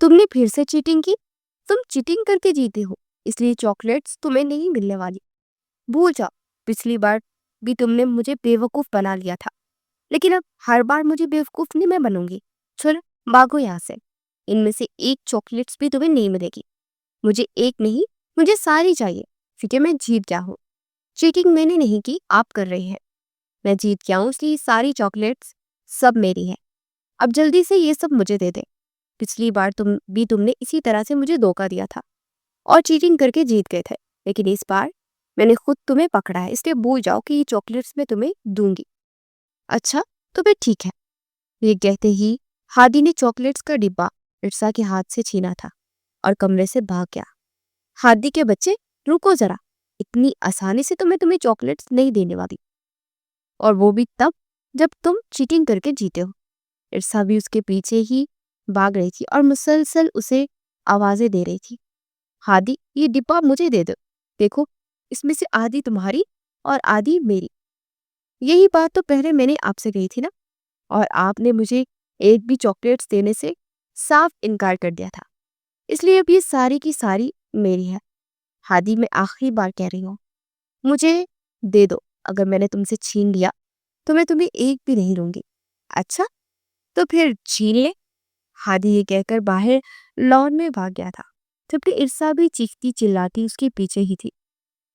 तुमने फिर से चीटिंग की। तुम चीटिंग करके जीते हो, इसलिए चॉकलेट्स तुम्हें नहीं मिलने वाली। भूल जाओ, पिछली बार भी तुमने मुझे बेवकूफ बना लिया था, लेकिन अब हर बार मुझे बेवकूफ नहीं मैं बनूंगी। चलो भागो यहाँ से। इनमें से एक चॉकलेट्स भी तुम्हें नहीं मिलेगी। मुझे एक नहीं, मुझे सारी चाहिए, क्योंकि मैं जीत गया हूँ। चीटिंग मैंने नहीं की, आप कर रही है। मैं जीत गया हूँ, इसलिए सारी चॉकलेट्स सब मेरी है। अब जल्दी से ये सब मुझे दे दे। पिछली बार तुमने इसी तरह से मुझे धोखा दिया था और चीटिंग करके जीत गए थे, लेकिन इस बार मैंने खुद तुम्हें पकड़ा है, इसलिए भूल जाओ कि ये चॉकलेट्स मैं तुम्हें दूंगी। अच्छा, तो फिर ठीक है। ये कहते ही हादी ने चॉकलेट्स का डिब्बा इर्सा के हाथ से छीना था और कमरे से भाग गया। हादी के बच्चे, रुको जरा, इतनी आसानी से तो मैं तुम्हें चॉकलेट्स नहीं देने वाली, और वो भी तब जब तुम चीटिंग करके जीते हो। इर्सा भी उसके पीछे ही भाग रही थी और मुसलसल उसे आवाजें दे रही थी। हादी, ये डिब्बा मुझे दे दो, देखो इसमें से आधी तुम्हारी और आधी मेरी। यही बात तो पहले मैंने आपसे कही थी ना, और आपने मुझे एक भी चॉकलेट्स देने से साफ इनकार कर दिया था, इसलिए अब ये सारी की सारी मेरी है। हादी, मैं आखिरी बार कह रही हूँ, मुझे दे दो। अगर मैंने तुमसे छीन लिया तो मैं तुम्हें एक भी नहीं दूंगी। अच्छा, तो फिर छीन ले। हादी ये कहकर बाहर लॉन में भाग गया था, जबकि इर्सा भी चीखती चिल्लाती उसके पीछे ही थी।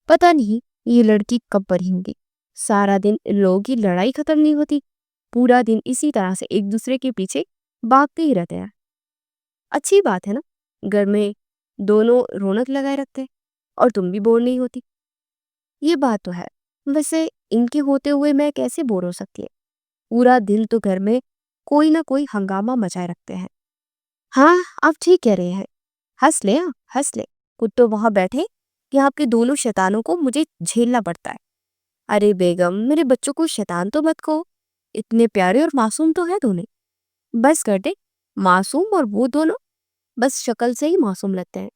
पता नहीं ये लड़की कब बड़ी होगी। सारा दिन इन लोगों की लड़ाई खत्म नहीं होती, पूरा दिन इसी तरह से एक दूसरे के पीछे भागते ही रहते हैं। अच्छी बात है ना, घर में दोनों रौनक लगाए रखते हैं और तुम भी बोर नहीं होती। ये बात तो है। वैसे इनके होते हुए मैं कैसे बोर हो सकती है? पूरा दिन तो घर में कोई ना कोई हंगामा मचाए रखते हैं। हाँ, आप ठीक कह रहे हैं। हंस ले, हाँ, हंस ले। खुद तो वहां बैठे कि आपके दोनों शैतानों को मुझे झेलना पड़ता है। अरे बेगम, मेरे बच्चों को शैतान तो मत कहो, इतने प्यारे और मासूम तो है दोनों। बस कर दे, मासूम और वो दोनों बस शक्ल से ही मासूम लगते हैं,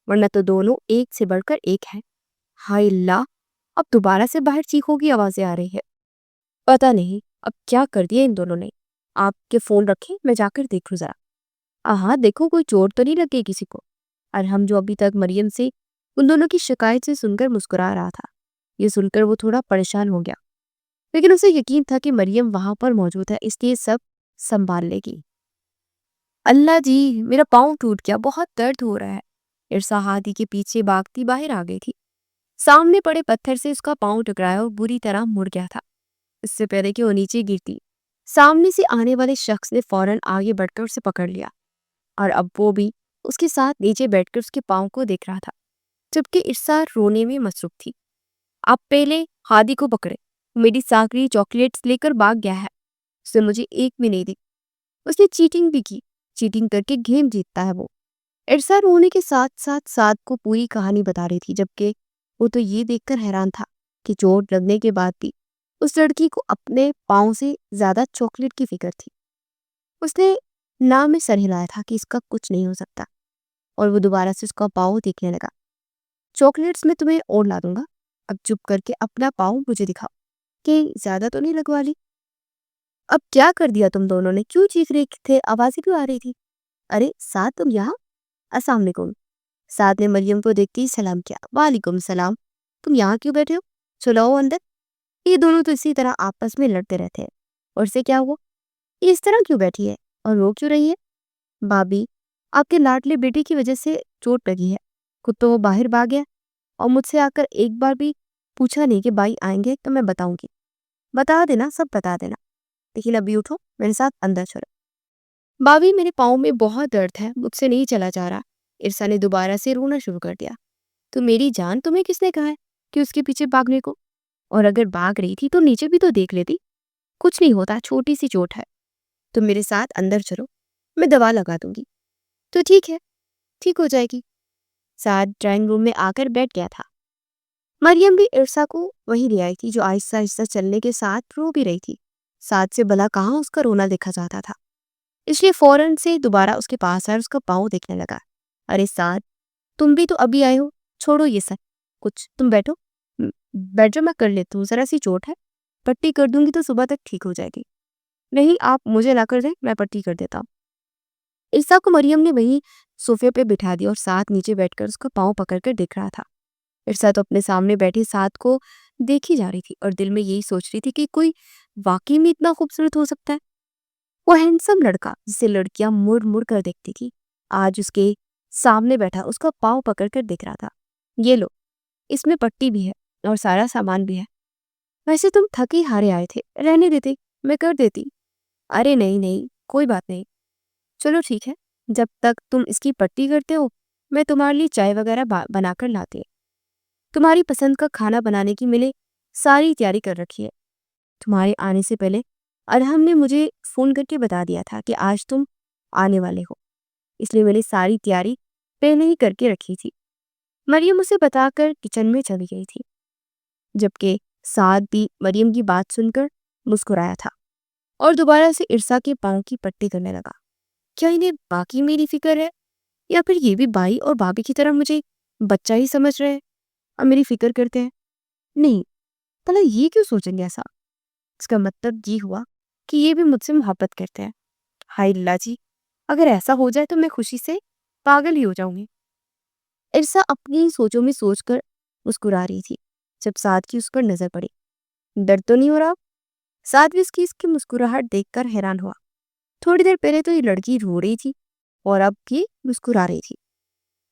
वरना तो दोनों एक से बढ़कर एक है। हाय अल्लाह, अब दोबारा से बाहर चीखों की आवाजें आ रही है। पता नहीं अब क्या कर दिया इन दोनों ने। आपके फोन रखें, मैं जाकर देखूं जरा। हाँ देखो, कोई चोट तो नहीं लगी किसी को। और हम जो अभी तक मरियम से उन दोनों की शिकायत से सुनकर मुस्कुरा रहा था, ये सुनकर वो थोड़ा परेशान हो गया, लेकिन उसे यकीन था कि मरियम वहां पर मौजूद है, इसलिए सब संभाल लेगी। अल्लाह जी, मेरा पाँव टूट गया, बहुत दर्द हो रहा है। इरसा हादी के पीछे भागती बाहर आ गई थी। सामने पड़े पत्थर से उसका पाँव टकराया और बुरी तरह मुड़ गया था। इससे पहले कि वो नीचे गिरती, सामने से आने वाले शख्स ने फौरन आगे बढ़कर उसे पकड़ लिया, और अब वो भी उसके साथ नीचे बैठकर उसके पाँव को देख रहा था, जबकि इरसा रोने में मसरूफ थी। आप पहले हादी को पकड़े, मेरी साकरी चॉकलेट्स लेकर भाग गया है, उसने मुझे एक भी नहीं दी। उसने चीटिंग भी की, चीटिंग करके गेम जीतता है वो। इरसा रोने के साथ साथ साद को पूरी कहानी बता रही थी, जबकि वो तो ये देखकर हैरान था कि चोट लगने के बाद भी उस लड़की को अपने पाँव से ज्यादा चॉकलेट की फिक्र थी। उसने ना में सर हिलाया था कि इसका कुछ नहीं हो सकता, और वो दोबारा से उसका पाँव देखने लगा। चॉकलेट्स मैं तुम्हें और ला दूंगा, अब चुप करके अपना पाँव मुझे दिखाओ। कि ज्यादा तो नहीं लगवा ली? अब क्या कर दिया तुम दोनों ने? क्यों चीख रहे थे? आवाजें क्यों आ रही थी? अरे साद, तुम यहाँ? अस्सलाम वालेकुम। साद ने मरियम को देखते ही सलाम किया। वालेकुम सलाम। तुम यहाँ क्यों बैठे हो? चलो आओ अंदर। ये दोनों तो इसी तरह आपस में लड़ते रहते हैं। और से क्या हुआ? ये इस तरह क्यों बैठी है और रो क्यों रही है? भाभी, आपके लाडले बेटे की वजह से चोट लगी है। खुद तो वो बाहर भाग गया और मुझसे आकर एक बार भी पूछा नहीं कि भाई आएंगे तो मैं बताऊंगी। बता देना, सब बता देना, लेकिन अभी उठो, मेरे साथ अंदर चलो। भाभी, मेरे पाँव में बहुत दर्द है, मुझसे नहीं चला जा रहा। इरसा ने दोबारा से रोना शुरू कर दिया। तो मेरी जान, तुम्हें किसने कहा है कि उसके पीछे भागने को? और अगर भाग रही थी तो नीचे भी तो देख लेती। कुछ नहीं होता, छोटी सी चोट है। तुम मेरे साथ अंदर चलो, मैं दवा लगा दूंगी। तो ठीक है, ठीक हो जाएगी। साद ड्राइंग रूम में आकर बैठ गया था। मरियम भी इरसा को वहीं ले आई थी, जो आहिस्ता आहिस्ता चलने के साथ रो भी रही थी। साद से भला कहाँ उसका रोना देखा जाता था, इसलिए फौरन से दोबारा उसके पास आया और उसका पाँव देखने लगा। अरे साद, तुम भी तो अभी आए हो, छोड़ो ये सब कुछ, तुम बैठो। बैठ जाओ, मैं कर लेती हूँ, जरा सी चोट है, पट्टी कर दूंगी तो सुबह तक ठीक हो जाएगी। नहीं, आप मुझे ना कर दें, मैं पट्टी कर देता हूँ। इरसा को मरियम ने वहीं सोफे पे बिठा दिया और साथ नीचे बैठकर उसका पाँव पकड़कर देख रहा था। इरसा तो अपने सामने बैठी साथ को देखी जा रही थी और दिल में यही सोच रही थी कि कोई वाकई में इतना खूबसूरत हो सकता है। वो हैंडसम लड़का जिसे लड़कियां मुड़ मुड़ कर देखती थी, आज उसके सामने बैठा उसका पाँव पकड़कर देख रहा था। ये लो, इसमें पट्टी भी है और सारा सामान भी है। वैसे तुम थके हारे आए थे, रहने देते, मैं कर देती। अरे नहीं नहीं, कोई बात नहीं। चलो ठीक है, जब तक तुम इसकी पट्टी करते हो मैं तुम्हारे लिए चाय वगैरह बनाकर लाती। तुम्हारी पसंद का खाना बनाने की मैंने सारी तैयारी कर रखी है। तुम्हारे आने से पहले अरहम ने मुझे फोन करके बता दिया था कि आज तुम आने वाले हो, इसलिए मैंने सारी तैयारी पहले ही करके रखी थी। मरियम उसे बताकर किचन में चली गई थी, जबकि साद भी मरियम की बात सुनकर मुस्कुराया था और दोबारा से इरसा के पाँव की पट्टी करने लगा। क्या इन्हें बाकी मेरी फिक्र है, या फिर ये भी भाई और भाभी की तरह मुझे बच्चा ही समझ रहे हैं और मेरी फिक्र करते हैं? नहीं, भला ये क्यों सोचेंगे ऐसा? इसका मतलब ये हुआ कि ये भी मुझसे मोहब्बत करते हैं। हाय अल्लाह जी, अगर ऐसा हो जाए तो मैं खुशी से पागल ही हो जाऊंगी। इरसा अपनी सोचों में सोचकर मुस्कुरा रही थी जब साद की उस पर नजर पड़ी। दर्द तो नहीं हो रहा? साद भी इसकी मुस्कुराहट देखकर हैरान हुआ। थोड़ी देर पहले तो ये लड़की रो रही थी और अब ये मुस्कुरा रही थी।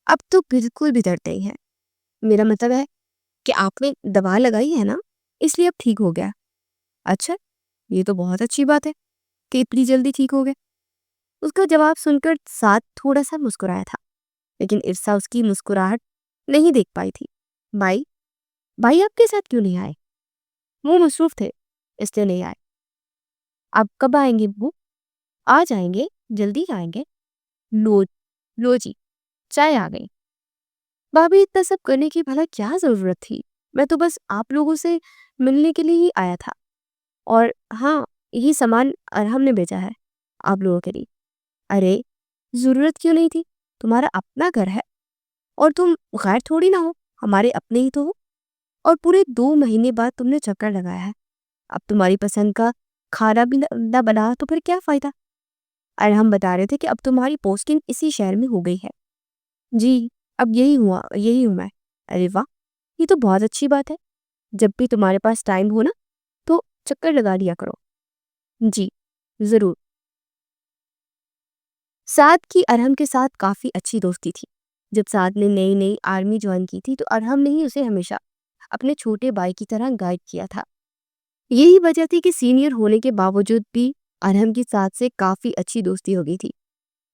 अब तो बिल्कुल भी दर्द नहीं है। मेरा मतलब है कि आपने दवा लगाई है ना, इसलिए अब ठीक हो गया। अच्छा, ये तो बहुत अच्छी बात है कि इतनी जल्दी ठीक हो गए। उसका जवाब सुनकर साद थोड़ा सा मुस्कुराया था, लेकिन इरसा उसकी मुस्कुराहट नहीं देख पाई थी। भाई, भाई आपके साथ क्यों नहीं आए? वो मसरूफ थे, इसलिए नहीं आए। आप कब आएंगे वो? आ जाएंगे, जल्दी आएंगे। लो, लो जी, चाय आ गई। भाभी, इतना सब करने की भला क्या जरूरत थी? मैं तो बस आप लोगों से मिलने के लिए ही आया था। और हाँ, यही सामान अरहम ने भेजा है आप लोगों के लिए। अरे, जरूरत क्यों नहीं थी? तुम्हारा अपना घर है और तुम गैर थोड़ी ना हो, हमारे अपने ही तो हो। और पूरे 2 महीने बाद तुमने चक्कर लगाया है, अब तुम्हारी पसंद का खाना भी ना बना तो फिर क्या फायदा? अरहम बता रहे थे कि अब तुम्हारी पोस्टिंग इसी शहर में हो गई है। जी, अब यही हूँ मैं। अरे वाह, ये तो बहुत अच्छी बात है। जब भी तुम्हारे पास टाइम हो ना, तो चक्कर लगा लिया करो। जी, जरूर। साद की अरहम के साथ काफी अच्छी दोस्ती थी। जब साद ने नई नई आर्मी ज्वाइन की थी तो अरहम ने ही उसे हमेशा अपने छोटे भाई की तरह गाइड किया था। यही वजह थी कि सीनियर होने के बावजूद भी अरहम की साद से काफी अच्छी दोस्ती हो गई थी।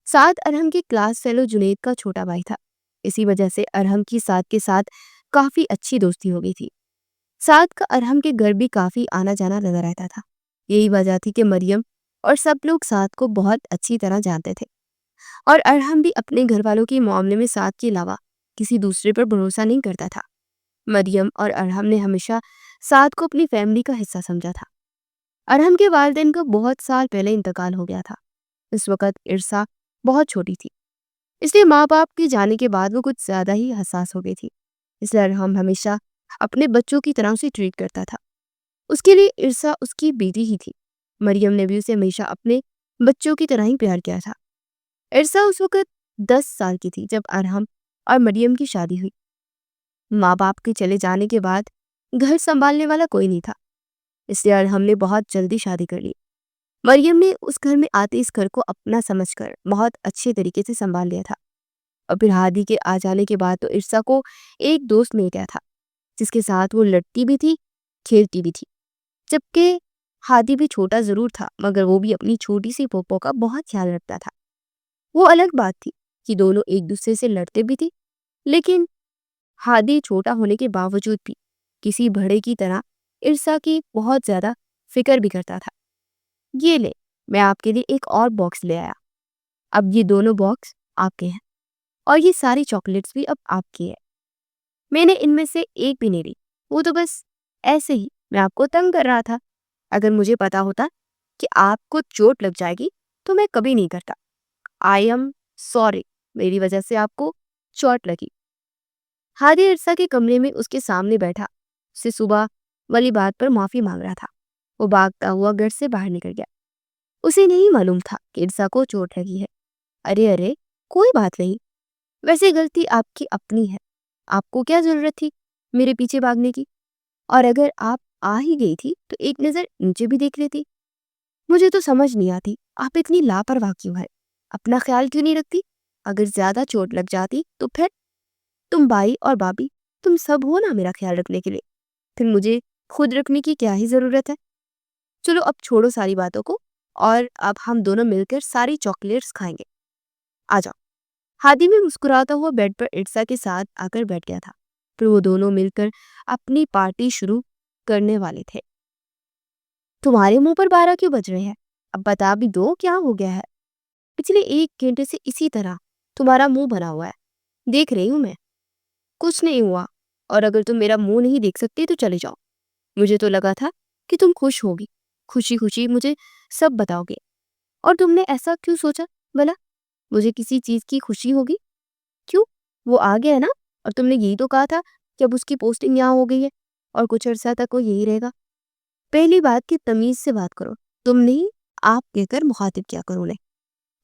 साद अरहम के क्लास फेलो जुनेद का छोटा भाई था। इसी वजह से अरहम की साद के साथ काफी अच्छी दोस्ती हो गई थी। साद का अरहम के घर भी काफी आना जाना लगा रहता था। यही वजह थी कि मरियम और सब लोग साद को बहुत अच्छी तरह जानते थे और अरहम भी अपने घर वालों के मामले में साद के अलावा किसी दूसरे पर भरोसा नहीं करता था। मरियम और अरहम ने हमेशा साद को अपनी फैमिली का हिस्सा समझा था। अरहम के वालिदैन का बहुत साल पहले इंतकाल हो गया था। इस वक्त इरसा बहुत छोटी थी, इसलिए माँ बाप के जाने के बाद वो कुछ ज्यादा ही हसास हो गई थी। इसलिए अरहम हमेशा अपने बच्चों की तरह उसे ट्रीट करता था। उसके लिए इरसा उसकी बेटी ही थी। मरियम ने भी उसे हमेशा अपने बच्चों की तरह ही प्यार किया था। इरसा उस वक्त 10 साल की थी जब अरहम और मरियम की शादी हुई। माँ बाप के चले जाने के बाद घर संभालने वाला कोई नहीं था, इसलिए अरहम ने बहुत जल्दी शादी कर ली। मरियम ने उस घर में आते इस घर को अपना समझकर बहुत अच्छे तरीके से संभाल लिया था। और फिर हादी के आ जाने के बाद तो इरसा को एक दोस्त मिल गया था, जिसके साथ वो लड़ती भी थी, खेलती भी थी। जबकि हादी भी छोटा जरूर था, मगर वो भी अपनी छोटी सी पोपो का बहुत ख्याल रखता था। वो अलग बात थी कि दोनों एक दूसरे से लड़ते भी थे, लेकिन हादी छोटा होने के बावजूद भी किसी बड़े की तरह इरसा की बहुत ज्यादा फिक्र भी करता था। ये ले, मैं आपके लिए एक और बॉक्स ले आया। अब ये दोनों बॉक्स आपके हैं और ये सारी चॉकलेट्स भी अब आपकी है। मैंने इनमें से एक भी नहीं ली, वो तो बस ऐसे ही मैं आपको तंग कर रहा था। अगर मुझे पता होता कि आपको चोट लग जाएगी तो मैं कभी नहीं करता। आई एम सॉरी, मेरी वजह से आपको चोट लगी। हादी इरसा के कमरे में उसके सामने बैठा उससे सुबह वाली बात पर माफी मांग रहा था। वो भागता हुआ घर से बाहर निकल गया। उसे नहीं मालूम था कि इरसा को चोट लगी है। अरे अरे, कोई बात नहीं, वैसे गलती आपकी अपनी है। आपको क्या ज़रूरत थी मेरे पीछे भागने की? और अगर आप आ ही गई थी तो एक नज़र नीचे भी देख लेती। मुझे तो समझ नहीं आती आप इतनी लापरवाह क्यों है? अपना ख्याल क्यों नहीं रखती? अगर ज़्यादा चोट लग जाती तो फिर? तुम भाई और भाभी, तुम सब हो ना मेरा ख्याल रखने के लिए। फिर मुझे खुद रखने की क्या ही ज़रूरत है? चलो अब छोड़ो सारी बातों को और अब हम दोनों मिलकर सारी चॉकलेट्स खाएंगे। आ जाओ। हादी में मुस्कुराता हुआ बेड पर इर्सा के साथ आकर बैठ गया था। फिर वो दोनों मिलकर अपनी पार्टी शुरू करने वाले थे। तुम्हारे मुंह पर 12 क्यों बज रहे हैं? अब बता भी दो क्या हो गया है? पिछले 1 घंटे से इसी तरह तुम्हारा मुंह बना हुआ है, देख रही हूं मैं। कुछ नहीं हुआ, और अगर तुम मेरा मुंह नहीं देख सकती तो चले जाओ। मुझे तो लगा था कि तुम खुश होगी, खुशी खुशी मुझे सब बताओगे। और तुमने ऐसा क्यों सोचा भला? मुझे किसी चीज की खुशी होगी? क्यों? वो आ गया है ना, और तुमने यही तो कहा था कि अब उसकी पोस्टिंग यहाँ हो गई है और कुछ अरसा तक वो यही रहेगा। पहली बात की तमीज से बात करो। तुम नहीं, आप कहकर मुखातिब किया करो उन्हें।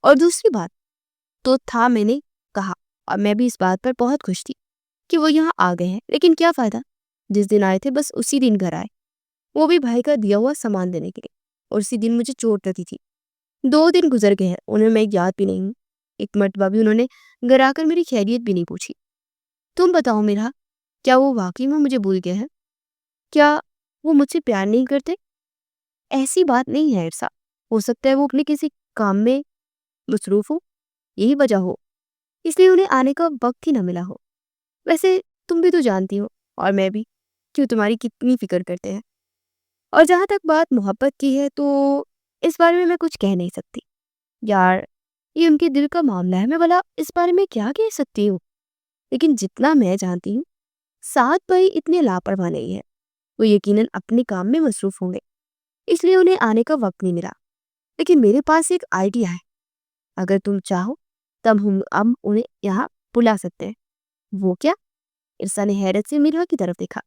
और दूसरी बात, तो था मैंने कहा, और मैं भी इस बात पर बहुत खुश थी कि वो यहाँ आ गए हैं, लेकिन क्या फायदा? जिस दिन आए थे बस उसी दिन घर आए, वो भी भाई का दिया हुआ सामान देने के लिए, और उसी दिन मुझे चोट लगी थी। 2 दिन गुजर गए हैं, उन्हें मैं याद भी नहीं हूँ। एक मर्तबा भी उन्होंने घर आकर मेरी खैरियत भी नहीं पूछी। तुम बताओ मेरा, क्या वो वाकई में मुझे भूल गए हैं? क्या वो मुझसे प्यार नहीं करते? ऐसी बात नहीं है ऐसा। हो सकता है वो अपने किसी काम में मसरूफ हो, यही वजह हो, इसलिए उन्हें आने का वक्त ही ना मिला हो। वैसे तुम भी तो जानती हो, और मैं भी, कि वो तुम्हारी कितनी फिक्र करते हैं। और जहां तक बात मोहब्बत की है तो इस बारे में मैं कुछ कह नहीं सकती यार, ये उनके दिल का मामला है। मैं भला इस बारे में क्या कह सकती हूँ? लेकिन जितना मैं जानती हूँ, सात भाई इतने लापरवाह नहीं है। वो यकीनन अपने काम में मसरूफ होंगे, इसलिए उन्हें आने का वक्त नहीं मिला। लेकिन मेरे पास एक आइडिया है। अगर तुम चाहो तब हम उन्हें यहाँ बुला सकते हैं। वो क्या? इरसा ने हैरत से मीरा की तरफ देखा,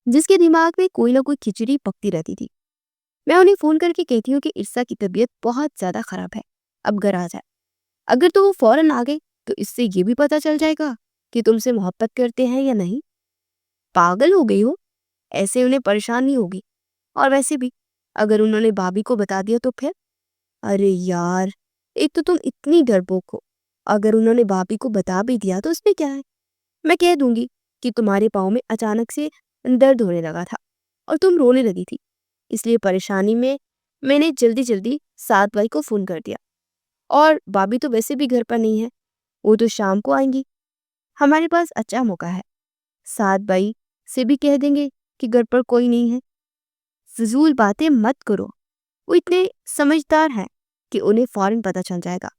जिसके दिमाग में कोई ना कोई खिचड़ी पकती रहती थी। मैं उन्हें फोन करके कहती हूँ कि इरसा की तबीयत बहुत ज्यादा खराब है, अब घर आ जाए। अगर तो वो फौरन आ गए तो इससे ये भी पता चल जाएगा कि तुमसे मोहब्बत करते हैं या नहीं। पागल हो गई हो? ऐसे उन्हें परेशान नहीं होगी। और वैसे भी अगर उन्होंने भाभी को बता दिया तो फिर? अरे यार, एक तो तुम इतनी डरपोक हो। अगर उन्होंने भाभी को बता भी दिया तो उसमें क्या है? मैं कह दूंगी कि तुम्हारे पाँव में अचानक से दर्द होने लगा था और तुम रोने लगी थी, इसलिए परेशानी में मैंने जल्दी जल्दी सात भाई को फोन कर दिया। और भाभी तो वैसे भी घर पर नहीं है, वो तो शाम को आएंगी। हमारे पास अच्छा मौका है। सात भाई से भी कह देंगे कि घर पर कोई नहीं है। फिजूल बातें मत करो। वो इतने समझदार हैं कि उन्हें फौरन पता चल जाएगा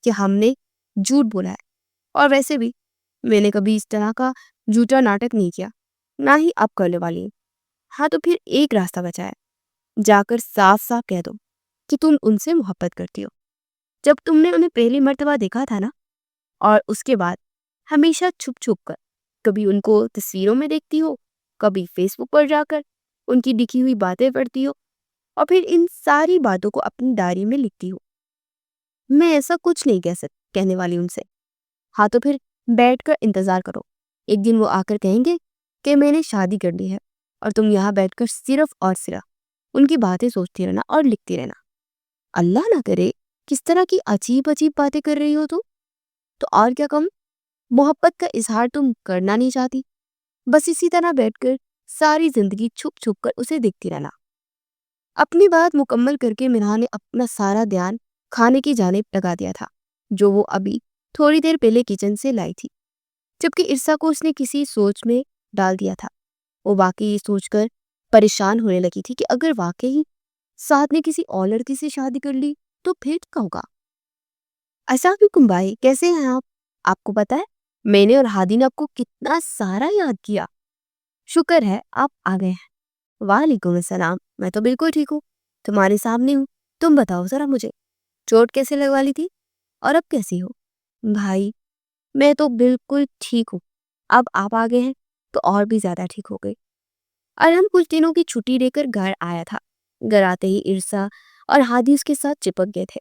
कि हमने झूठ बोला है। और वैसे भी मैंने कभी इस तरह का झूठा नाटक नहीं किया, ना ही अब करने वाली हूँ। हाँ, तो फिर एक रास्ता बचा है। जाकर साफ साफ कह दो कि तुम उनसे मोहब्बत करती हो। जब तुमने उन्हें पहली मर्तबा देखा था ना, और उसके बाद हमेशा छुप छुप कर, कभी उनको तस्वीरों में देखती हो, कभी फेसबुक पर जाकर उनकी लिखी हुई बातें पढ़ती हो, और फिर इन सारी बातों को अपनी डायरी में लिखती हो। मैं ऐसा कुछ नहीं कहने वाली उनसे। हाँ, तो फिर बैठकर इंतजार करो। एक दिन वो आकर कहेंगे कि मैंने शादी कर ली है, और तुम यहाँ बैठकर सिर्फ और सिर्फ उनकी बातें सोचती रहना और लिखती रहना। अल्लाह ना करे किस तरह की अजीब अजीब बातें कर रही हो तुम। तो और क्या कहूँ, मोहब्बत का इजहार तुम करना नहीं चाहती, बस इसी तरह बैठकर सारी जिंदगी छुप छुप कर उसे देखती रहना। अपनी बात मुकम्मल करके मिनहा ने अपना सारा ध्यान खाने की जानिब लगा दिया था, जो वो अभी थोड़ी देर पहले किचन से लाई थी। जबकि इरसा को उसने किसी सोच में डाल दिया था। वो वाकई ये सोचकर परेशान होने लगी थी कि अगर वाकई साथ ने किसी और लड़की से शादी कर ली तो फिर क्या होगा। ऐसा क्यों कुंबाई, कैसे हैं आप? आपको पता है मैंने और हादी ने आपको कितना सारा याद किया। शुक्र है आप आ गए हैं। वालेकुम अस्सलाम, मैं तो बिल्कुल ठीक हूँ, तुम्हारे सामने हूँ। तुम बताओ जरा मुझे, चोट कैसे लगवा ली थी और अब कैसी हो? भाई, मैं तो बिल्कुल ठीक हूँ। अब आप आ गए हैं तो और भी ज्यादा ठीक हो गई। अरहम कुछ दिनों की छुट्टी लेकर घर आया था। घर आते ही इरसा और हादी उसके साथ चिपक गए थे।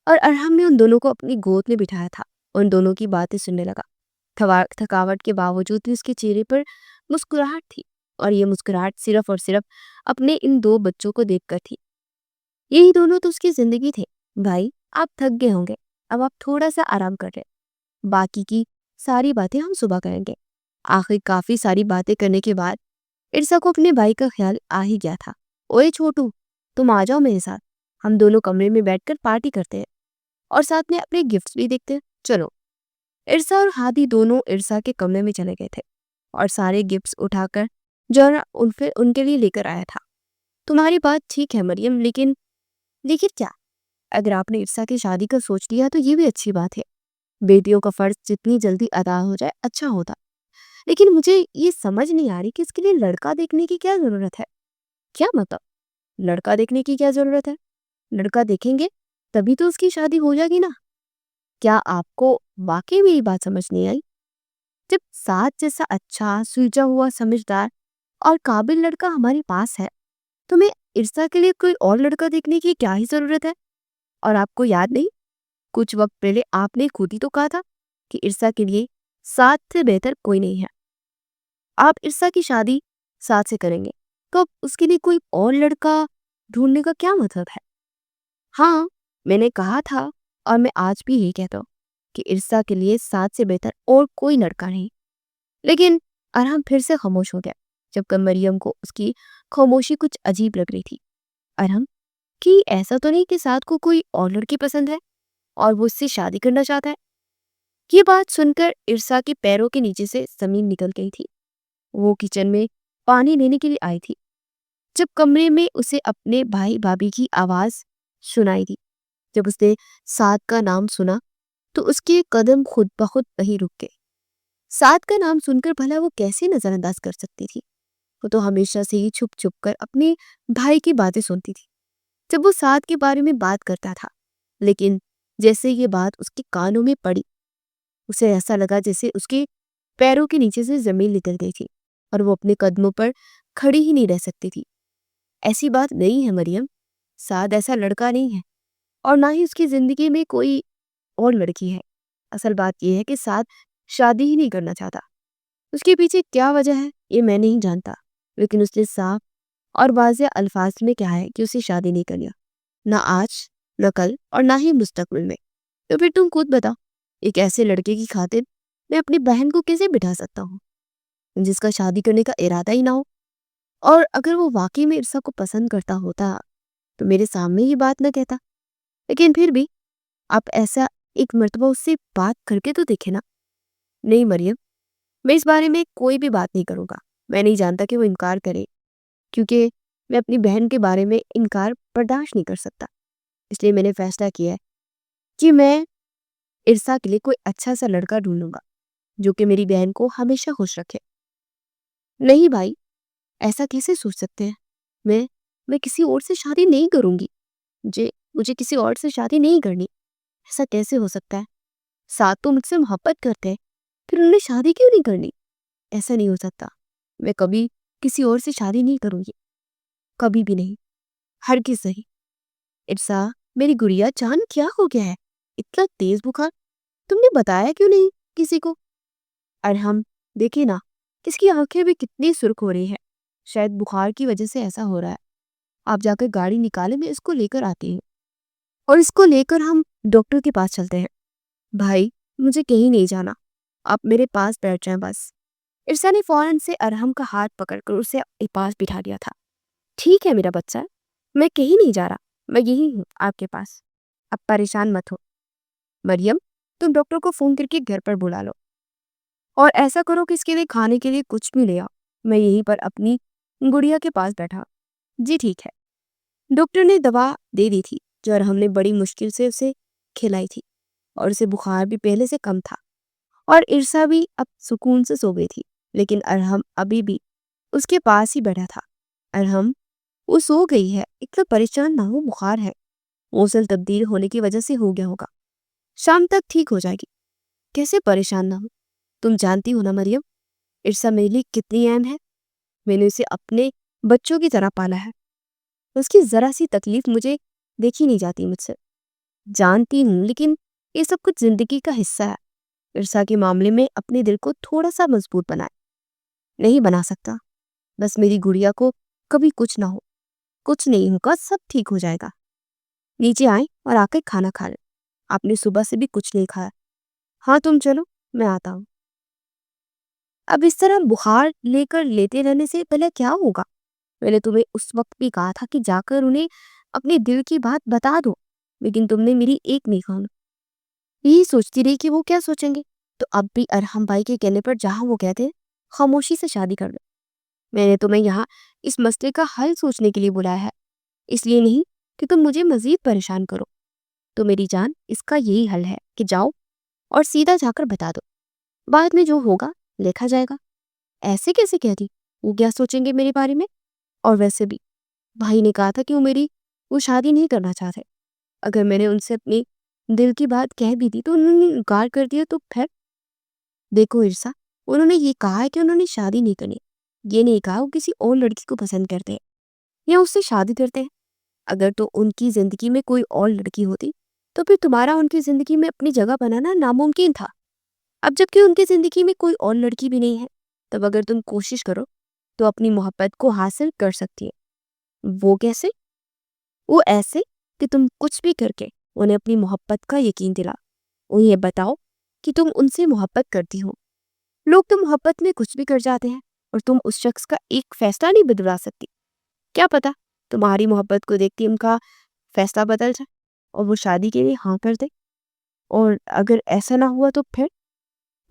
और अरहम ने उन दोनों को अपनी गोद में बिठाया था। उन दोनों की बातें सुनने लगा। थकावट के बावजूद भी उसके चेहरे पर मुस्कुराहट थी, और ये मुस्कुराहट सिर्फ और सिर्फ अपने इन दो बच्चों को देखकर थी। यही दोनों तो उसकी जिंदगी थे। भाई, आप थक गए होंगे, अब आप थोड़ा सा आराम कर रहे, बाकी की सारी बातें हम सुबह करेंगे। आखिर काफी सारी बातें करने के बाद इरसा को अपने भाई का ख्याल आ ही गया था। ओए छोटू, तुम आ जाओ मेरे साथ, हम दोनों कमरे में बैठकर पार्टी करते हैं और साथ में अपने गिफ्ट्स भी देखते हैं। चलो। इरसा और हादी दोनों इरसा के कमरे में चले गए थे और सारे गिफ्ट्स उठाकर जौहरा उनके लिए लेकर आया था। तुम्हारी बात ठीक है मरियम, लेकिन लेकिन क्या? अगर आपने इरसा की शादी का सोच लिया तो ये भी अच्छी बात है। बेटियों का फर्ज जितनी जल्दी अदा हो जाए अच्छा होता। लेकिन मुझे ये समझ नहीं आ रही कि इसके लिए लड़का देखने की क्या जरूरत है। क्या मतलब? लड़का देखने की क्या जरूरत है? लड़का देखेंगे तभी तो उसकी शादी हो जाएगी ना। क्या आपको वाकई मेरी बात समझ नहीं आई? जब साथ जैसा अच्छा, सुलझा हुआ, समझदार और काबिल लड़का हमारे पास है, तो मैं इरसा के लिए कोई और लड़का देखने की क्या ही जरूरत है? और आपको याद नहीं, कुछ वक्त पहले आपने खुद ही तो कहा था कि इरसा के लिए साथ से बेहतर कोई नहीं है। आप इरसा की शादी साथ से करेंगे, तो अब उसके लिए कोई और लड़का ढूंढने का क्या मतलब है? हाँ, मैंने कहा था, और मैं आज भी यही कहता हूँ कि इरसा के लिए साथ से बेहतर और कोई लड़का नहीं। लेकिन अरहम फिर से खामोश हो गया, जबकि मरियम को उसकी खामोशी कुछ अजीब लग रही थी। अरहम, कि ऐसा तो नहीं कि साथ को कोई और लड़की पसंद है और वो इससे शादी करना चाहता है? ये बात सुनकर इरसा के पैरों के नीचे से जमीन निकल गई थी। वो किचन में पानी लेने के लिए आई थी, जब कमरे में उसे अपने भाई भाभी की आवाज सुनाई दी। जब उसने साद का नाम सुना तो उसके कदम खुद ब खुद वहीं रुक गए। साद का नाम सुनकर भला वो कैसे नजरअंदाज कर सकती थी? वो तो हमेशा से ही छुप छुप कर अपने भाई की बातें सुनती थी जब वो साद के बारे में बात करता था। लेकिन जैसे ये बात उसके कानों में पड़ी, उसे ऐसा लगा जैसे उसके पैरों के नीचे से जमीन निकल गई थी और वो अपने कदमों पर खड़ी ही नहीं रह सकती थी। ऐसी बात नहीं है मरियम, साद ऐसा लड़का नहीं है, और ना ही उसकी जिंदगी में कोई और लड़की है। असल बात यह है कि साद शादी ही नहीं करना चाहता। उसके पीछे क्या वजह है ये मैं नहीं जानता, लेकिन उसने साफ और वाज़ेह अल्फाज में कहा है कि उसे शादी नहीं करनी, ना आज, न कल और ना ही मुस्तकबिल में। तो फिर तुम खुद बताओ, एक ऐसे लड़के की खातिर मैं अपनी बहन को कैसे बिठा सकता हूँ जिसका शादी करने का इरादा ही ना हो? और अगर वो वाकई में इरसा को पसंद करता होता तो मेरे सामने ये बात न कहता। लेकिन फिर भी आप ऐसा एक मर्तबा उससे बात करके तो देखे ना। नहीं मरियम, मैं इस बारे में कोई भी बात नहीं करूँगा। मैं नहीं जानता कि वो इनकार करे, क्योंकि मैं अपनी बहन के बारे में इनकार बर्दाश्त नहीं कर सकता। इसलिए मैंने फैसला किया है कि मैं इरसा के लिए कोई अच्छा सा लड़का ढूंढूंगा जो कि मेरी बहन को हमेशा खुश रखे। नहीं भाई, ऐसा कैसे सोच सकते हैं? मैं मैं किसी और से शादी नहीं करूंगी। मुझे मुझे किसी और से शादी नहीं करनी। ऐसा कैसे हो सकता है? साथ तो मुझसे मोहब्बत करते हैं, फिर उन्हें शादी क्यों नहीं करनी? ऐसा नहीं हो सकता। मैं कभी किसी और से शादी नहीं करूंगी, कभी भी नहीं, हरगिज़ नहीं। इरसा, मेरी गुड़िया जान, क्या हो गया है? इतना तेज बुखार, तुमने बताया क्यों नहीं किसी को? अरहम, देखिए ना, इसकी आंखें भी कितनी सुर्ख हो रही है। शायद बुखार की वजह से ऐसा हो रहा है। आप जाकर गाड़ी निकाले, मैं इसको लेकर आती हूँ और इसको लेकर हम डॉक्टर के पास चलते हैं। भाई, मुझे कहीं नहीं जाना, आप मेरे पास बैठ जाएं बस। इरसा ने फौरन से अरहम का हाथ पकड़कर उसे अपने पास बिठा दिया था। ठीक है मेरा बच्चा, मैं कहीं नहीं जा रहा, मैं यही हूँ आपके पास। अब परेशान मत हो। मरियम, तुम डॉक्टर को फोन करके घर पर बुला लो और ऐसा करो कि इसके लिए खाने के लिए कुछ भी ले आओ। मैं यहीं पर अपनी गुड़िया के पास बैठा। जी ठीक है। डॉक्टर ने दवा दे दी थी जो अरहम ने बड़ी मुश्किल से उसे खिलाई थी, और उसे बुखार भी पहले से कम था और इरसा भी अब सुकून से सो गई थी। लेकिन अरहम अभी भी उसके पास ही बैठा था। अरहम, वो सो गई है, इतना परेशान ना हो, बुखार है, मौसम तब्दील होने की वजह से हो गया होगा, शाम तक ठीक हो जाएगी। कैसे परेशान ना हो? तुम जानती हो ना मरियम, इरसा मेरे लिए कितनी अहम है। मैंने उसे अपने बच्चों की तरह पाला है। उसकी जरा सी तकलीफ मुझे देखी नहीं जाती मुझसे। जानती हूँ, लेकिन ये सब कुछ जिंदगी का हिस्सा है। ईर्षा के मामले में अपने दिल को थोड़ा सा मजबूत बनाए। नहीं बना सकता। बस मेरी गुड़िया को कभी कुछ ना हो। कुछ नहीं होगा, सब ठीक हो जाएगा। नीचे आए और आकर खाना खा ले। आपने सुबह से भी कुछ नहीं खाया। हाँ तुम चलो, मैं आता हूँ। अब इस तरह बुखार लेकर लेते रहने से पहले क्या होगा? मैंने तुम्हें उस वक्त भी कहा था कि जाकर उन्हें अपने दिल की बात बता दो, लेकिन तुमने मेरी एक नहीं खाना। यही सोचती रही कि वो क्या सोचेंगे। तो अब भी अरहम भाई के कहने पर जहां वो कहते हैं खामोशी से शादी कर लो। मैंने तुम्हें यहाँ इस मसले का हल सोचने के लिए बुलाया है, इसलिए नहीं कि तुम मुझे मजीद परेशान करो। तो मेरी जान, इसका यही हल है कि जाओ और सीधा जाकर बता दो। बाद में जो होगा देखा जाएगा। ऐसे कैसे कह दी? वो क्या सोचेंगे मेरे बारे में? और वैसे भी भाई ने कहा था कि वो शादी नहीं करना चाहते। अगर मैंने उनसे अपनी दिल की बात कह भी दी तो उन्होंने इनकार कर दिया, तो फिर? देखो ईर्षा, उन्होंने ये कहा है कि उन्होंने शादी नहीं करनी। ये नहीं कहा वो किसी और लड़की को पसंद करते हैं या उससे शादी करते हैं। अगर तो उनकी जिंदगी में कोई और लड़की होती तो फिर तुम्हारा उनकी जिंदगी में अपनी जगह बनाना नामुमकिन था। अब जबकि उनकी जिंदगी में कोई और लड़की भी नहीं है, तब अगर तुम कोशिश करो तो अपनी मोहब्बत को हासिल कर सकती है। वो कैसे? वो ऐसे कि तुम कुछ भी करके उन्हें अपनी मोहब्बत का यकीन दिला। उन्हें बताओ कि तुम उनसे मोहब्बत करती हो। लोग तो मोहब्बत में कुछ भी कर जाते हैं और तुम उस शख्स का एक फैसला नहीं बदला सकती। क्या पता तुम्हारी मोहब्बत को देखती उनका फैसला बदल जाए और वो शादी के लिए हाँ कर दे। और अगर ऐसा ना हुआ तो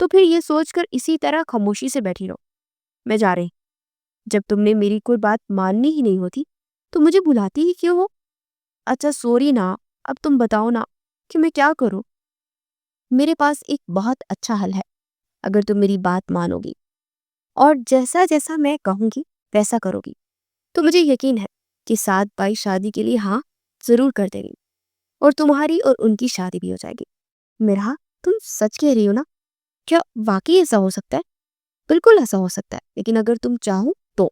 फिर ये सोचकर इसी तरह खामोशी से बैठी रहो। मैं जा रही। जब तुमने मेरी कोई बात माननी ही नहीं होती तो मुझे बुलाती ही क्यों हो? अच्छा सॉरी ना, अब तुम बताओ ना कि मैं क्या करूं। मेरे पास एक बहुत अच्छा हल है, अगर तुम मेरी बात मानोगी और जैसा जैसा मैं कहूंगी वैसा करोगी तो मुझे यकीन है कि सात बाई शादी के लिए हाँ जरूर कर देगी और तुम्हारी और उनकी शादी भी हो जाएगी। मेरा, तुम सच कह रही हो ना? क्या वाकई ऐसा हो सकता है? बिल्कुल ऐसा हो सकता है, लेकिन अगर तुम चाहो तो।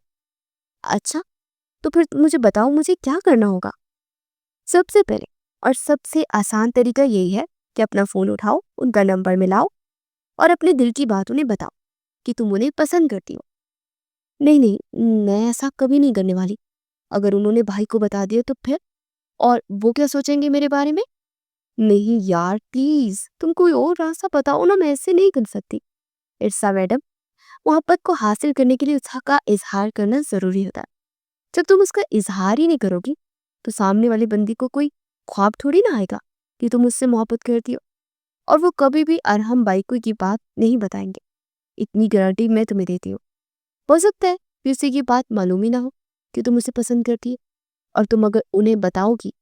अच्छा, तो फिर मुझे बताओ मुझे क्या करना होगा? सबसे पहले और सबसे आसान तरीका यही है कि अपना फोन उठाओ, उनका नंबर मिलाओ और अपने दिल की बात उन्हें बताओ कि तुम उन्हें पसंद करती हो। नहीं नहीं, मैं ऐसा कभी नहीं करने वाली। अगर उन्होंने भाई को बता दिया तो फिर? और वो क्या सोचेंगे मेरे बारे में? नहीं यार प्लीज, तुम कोई और रास्ता बताओ ना, मैं ऐसे नहीं कर सकती। इर्सा मैडम, मोहब्बत को हासिल करने के लिए उसका इजहार करना जरूरी होता है। जब तुम उसका इजहार ही नहीं करोगी तो सामने वाले बंदी को कोई ख्वाब थोड़ी ना आएगा कि तुम उससे मोहब्बत करती हो। और वो कभी भी अरहम बाई को ये बात नहीं बताएंगे। इतनी गारंटी मैं तुम्हें देती हूँ। हो सकता है कि उसे ये बात मालूम ही ना हो कि तुम उसे पसंद करती है, और तुम अगर उन्हें बताओगी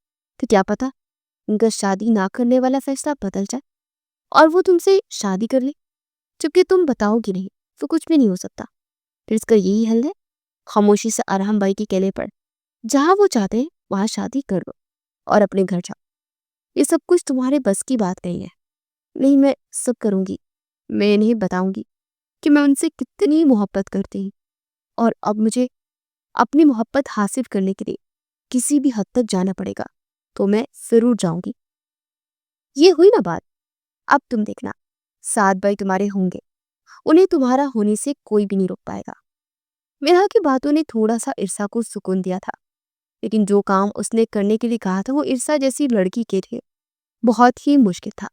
तो क्या पता उनका शादी ना करने वाला फैसला बदल जाए और वो तुमसे शादी कर ले। जबकि तुम बताओगी नहीं तो कुछ भी नहीं हो सकता। फिर इसका यही हल है, खामोशी से अरहम भाई के कहने पर जहां वो चाहते हैं वहां शादी कर लो और अपने घर जाओ। ये सब कुछ तुम्हारे बस की बात नहीं है। नहीं, मैं सब करूंगी। मैं इन्हें बताऊंगी कि मैं उनसे कितनी मोहब्बत करती हूँ और अब मुझे अपनी मोहब्बत हासिल करने के लिए किसी भी हद तक जाना पड़ेगा तो मैं जरूर जाऊंगी। ये हुई ना बात। अब तुम देखना, सात भाई तुम्हारे होंगे, उन्हें तुम्हारा होने से कोई भी नहीं रोक पाएगा। मेरा की बातों ने थोड़ा सा ईर्षा को सुकून दिया था, लेकिन जो काम उसने करने के लिए कहा था वो ईर्षा जैसी लड़की के लिए बहुत ही मुश्किल था,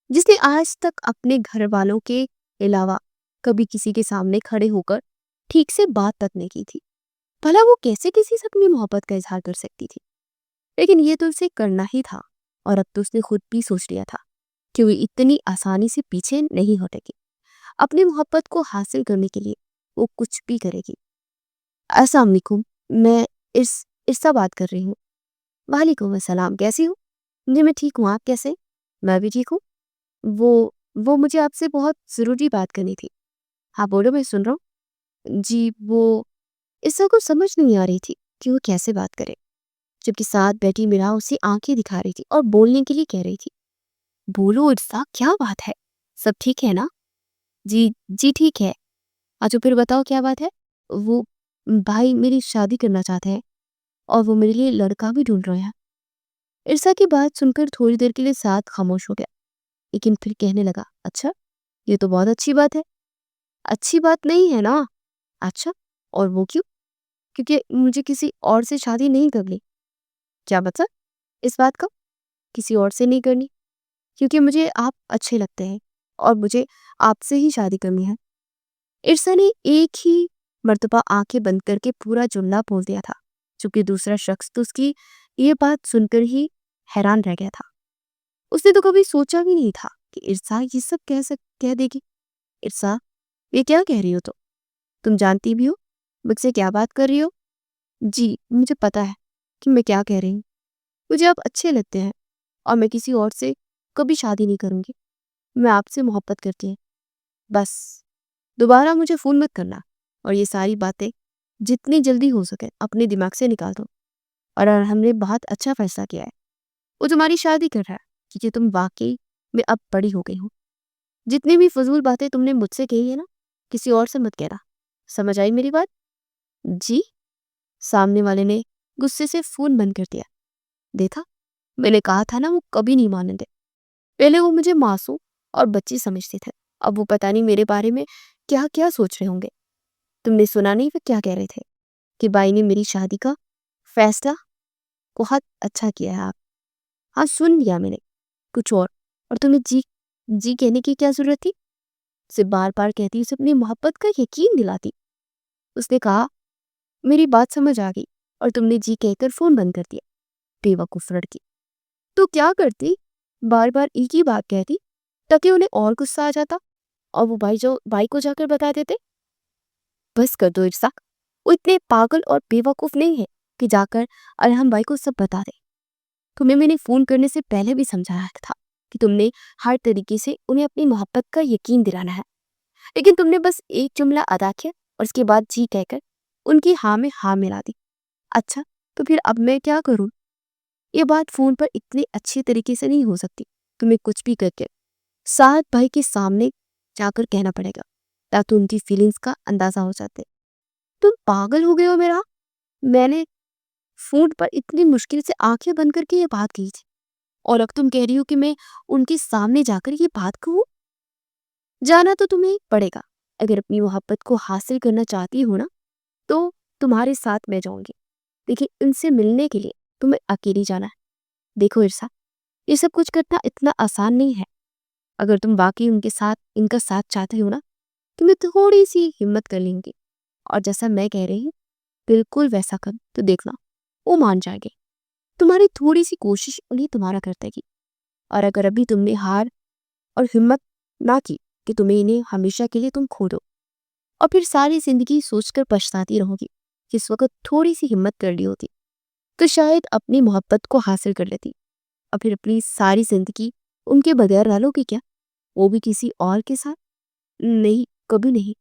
जिसने आज तक अपने घर वालों के अलावा कभी किसी के सामने खड़े होकर ठीक से बात तक नहीं की थी। भला वो कैसे किसी से अपनी मोहब्बत का इजहार कर सकती थी? लेकिन ये तो उसे करना ही था, और अब तो उसने खुद भी सोच लिया था कि वो इतनी आसानी से पीछे नहीं हटेगी। अपनी मोहब्बत को हासिल करने के लिए वो कुछ भी करेगी। अस्सलाम वालेकुम, मैं इर्सा बात कर रही हूँ। वालेकुम अस्सलाम, कैसी हो? जी मैं ठीक हूँ, आप कैसे? मैं भी ठीक हूँ। वो मुझे आपसे बहुत ज़रूरी बात करनी थी। हाँ बोलो, मैं सुन रहा हूँ। जी वो इर्सा को समझ नहीं आ रही थी कि वो कैसे बात करे, जबकि साथ बैठी मीरा उसे आंखें दिखा रही थी और बोलने के लिए कह रही थी। बोलो इर्सा, क्या बात है? सब ठीक है ना? जी जी ठीक है। अच्छा फिर बताओ क्या बात है? वो भाई मेरी शादी करना चाहते हैं और वो मेरे लिए लड़का भी ढूंढ रहे हैं। इरसा की बात सुनकर थोड़ी देर के लिए साथ खामोश हो गया, लेकिन फिर कहने लगा, अच्छा, ये तो बहुत अच्छी बात है। अच्छी बात नहीं है ना? अच्छा, और वो क्यों? क्योंकि मुझे किसी और से शादी नहीं करनी। क्या मतलब इस बात का? किसी और से नहीं करनी, क्योंकि मुझे आप अच्छे लगते हैं और मुझे आपसे ही शादी करनी है। इरसा ने एक ही मर्तबा आंखें बंद करके पूरा जुमला बोल दिया था, क्योंकि दूसरा शख्स तो उसकी ये बात सुनकर ही हैरान रह गया था। उसने तो कभी सोचा भी नहीं था कि इरसा ये सब कह देगी। इरसा, ये क्या कह रही हो तुम जानती भी हो मुझसे क्या बात कर रही हो? जी, मुझे पता है कि मैं क्या कह रही हूँ। मुझे आप अच्छे लगते हैं और मैं किसी और से कभी शादी नहीं करूंगी। मैं आपसे मोहब्बत करती हूँ। बस दोबारा मुझे फ़ोन मत करना और ये सारी बातें जितनी जल्दी हो सके अपने दिमाग से निकाल दो। और हमने बहुत अच्छा फैसला किया है। वो तुम्हारी शादी कर रहा है, क्योंकि तुम वाकई में अब बड़ी हो गई हो। जितनी भी फजूल बातें तुमने मुझसे कही है ना, किसी और से मत कहना। समझ आई मेरी बात? जी। सामने वाले ने गुस्से से फ़ोन बंद कर दिया। देखा, मैंने कहा था ना, वो कभी नहीं मानेंगे। पहले वो मुझे मासूम और बच्ची समझते थे, अब वो पता नहीं मेरे बारे में क्या क्या सोच रहे होंगे। तुमने सुना नहीं वे क्या कह रहे थे कि बाई ने मेरी शादी का फैसला बहुत अच्छा किया है आप। हाँ, सुन लिया मैंने। कुछ और तुम्हें जी जी कहने की क्या जरूरत थी? उसे बार बार कहती, उसे अपनी मोहब्बत का यकीन दिलाती। उसने कहा, मेरी बात समझ आ गई और तुमने जी कहकर फोन बंद कर दिया। बेवकूफ लड़की। तो क्या करती? बार बार एक ही बात कहती ताकि उन्हें और गुस्सा आ जाता और वो भाई को जाकर बता देते। बस कर दो इरसा, वो इतने पागल और बेवकूफ नहीं है कि जाकर अरहम भाई को सब बता दे। तुम्हें मैंने फोन करने से पहले भी समझाया था कि तुमने हर तरीके से उन्हें अपनी मोहब्बत का यकीन दिलाना है, लेकिन तुमने बस एक जुमला अदा किया और उसके बाद जी कहकर उनकी हाँ में हाँ मिला दी। अच्छा, तो फिर अब मैं क्या करूं? ये बात फोन पर इतने अच्छे तरीके से नहीं हो सकती। तुम्हें कुछ भी करके साथ भाई के सामने जाकर कहना पड़ेगा, ताकि उनकी फीलिंग्स का अंदाजा हो जाते। तुम पागल हो गए हो मेरा? मैंने फोन पर इतनी मुश्किल से आंखें बंद करके ये बात की थी, और अब तुम कह रही हो कि मैं उनके सामने जाकर ये बात कहूं? जाना तो तुम्हें पड़ेगा। अगर अपनी मोहब्बत को हासिल करना चाहती हो ना, तो तुम्हारे साथ मैं जाऊंगी, लेकिन इनसे मिलने के लिए तुम्हें अकेली जाना है। देखो इरसा, ये सब कुछ करना इतना आसान नहीं है। अगर तुम वाकई उनके साथ इनका साथ चाहते हो ना, तो मैं थोड़ी सी हिम्मत कर लेंगी और जैसा मैं कह रही हूँ बिल्कुल वैसा कर तो देखना, वो मान जाएंगे। तुम्हारी थोड़ी सी कोशिश उन्हें तुम्हारा कर देगी। और अगर अभी तुमने हार और हिम्मत ना की कि तुम्हें इन्हें हमेशा के लिए तुम खो दो और फिर सारी जिंदगी सोचकर पछताती रहोगी कि इस वक्त थोड़ी सी हिम्मत कर ली होती, तो शायद अपनी मोहब्बत को हासिल कर लेती। और फिर अपनी सारी जिंदगी उनके बगैर रह लोगी क्या? वो भी किसी और के साथ? नहीं, कभी नहीं।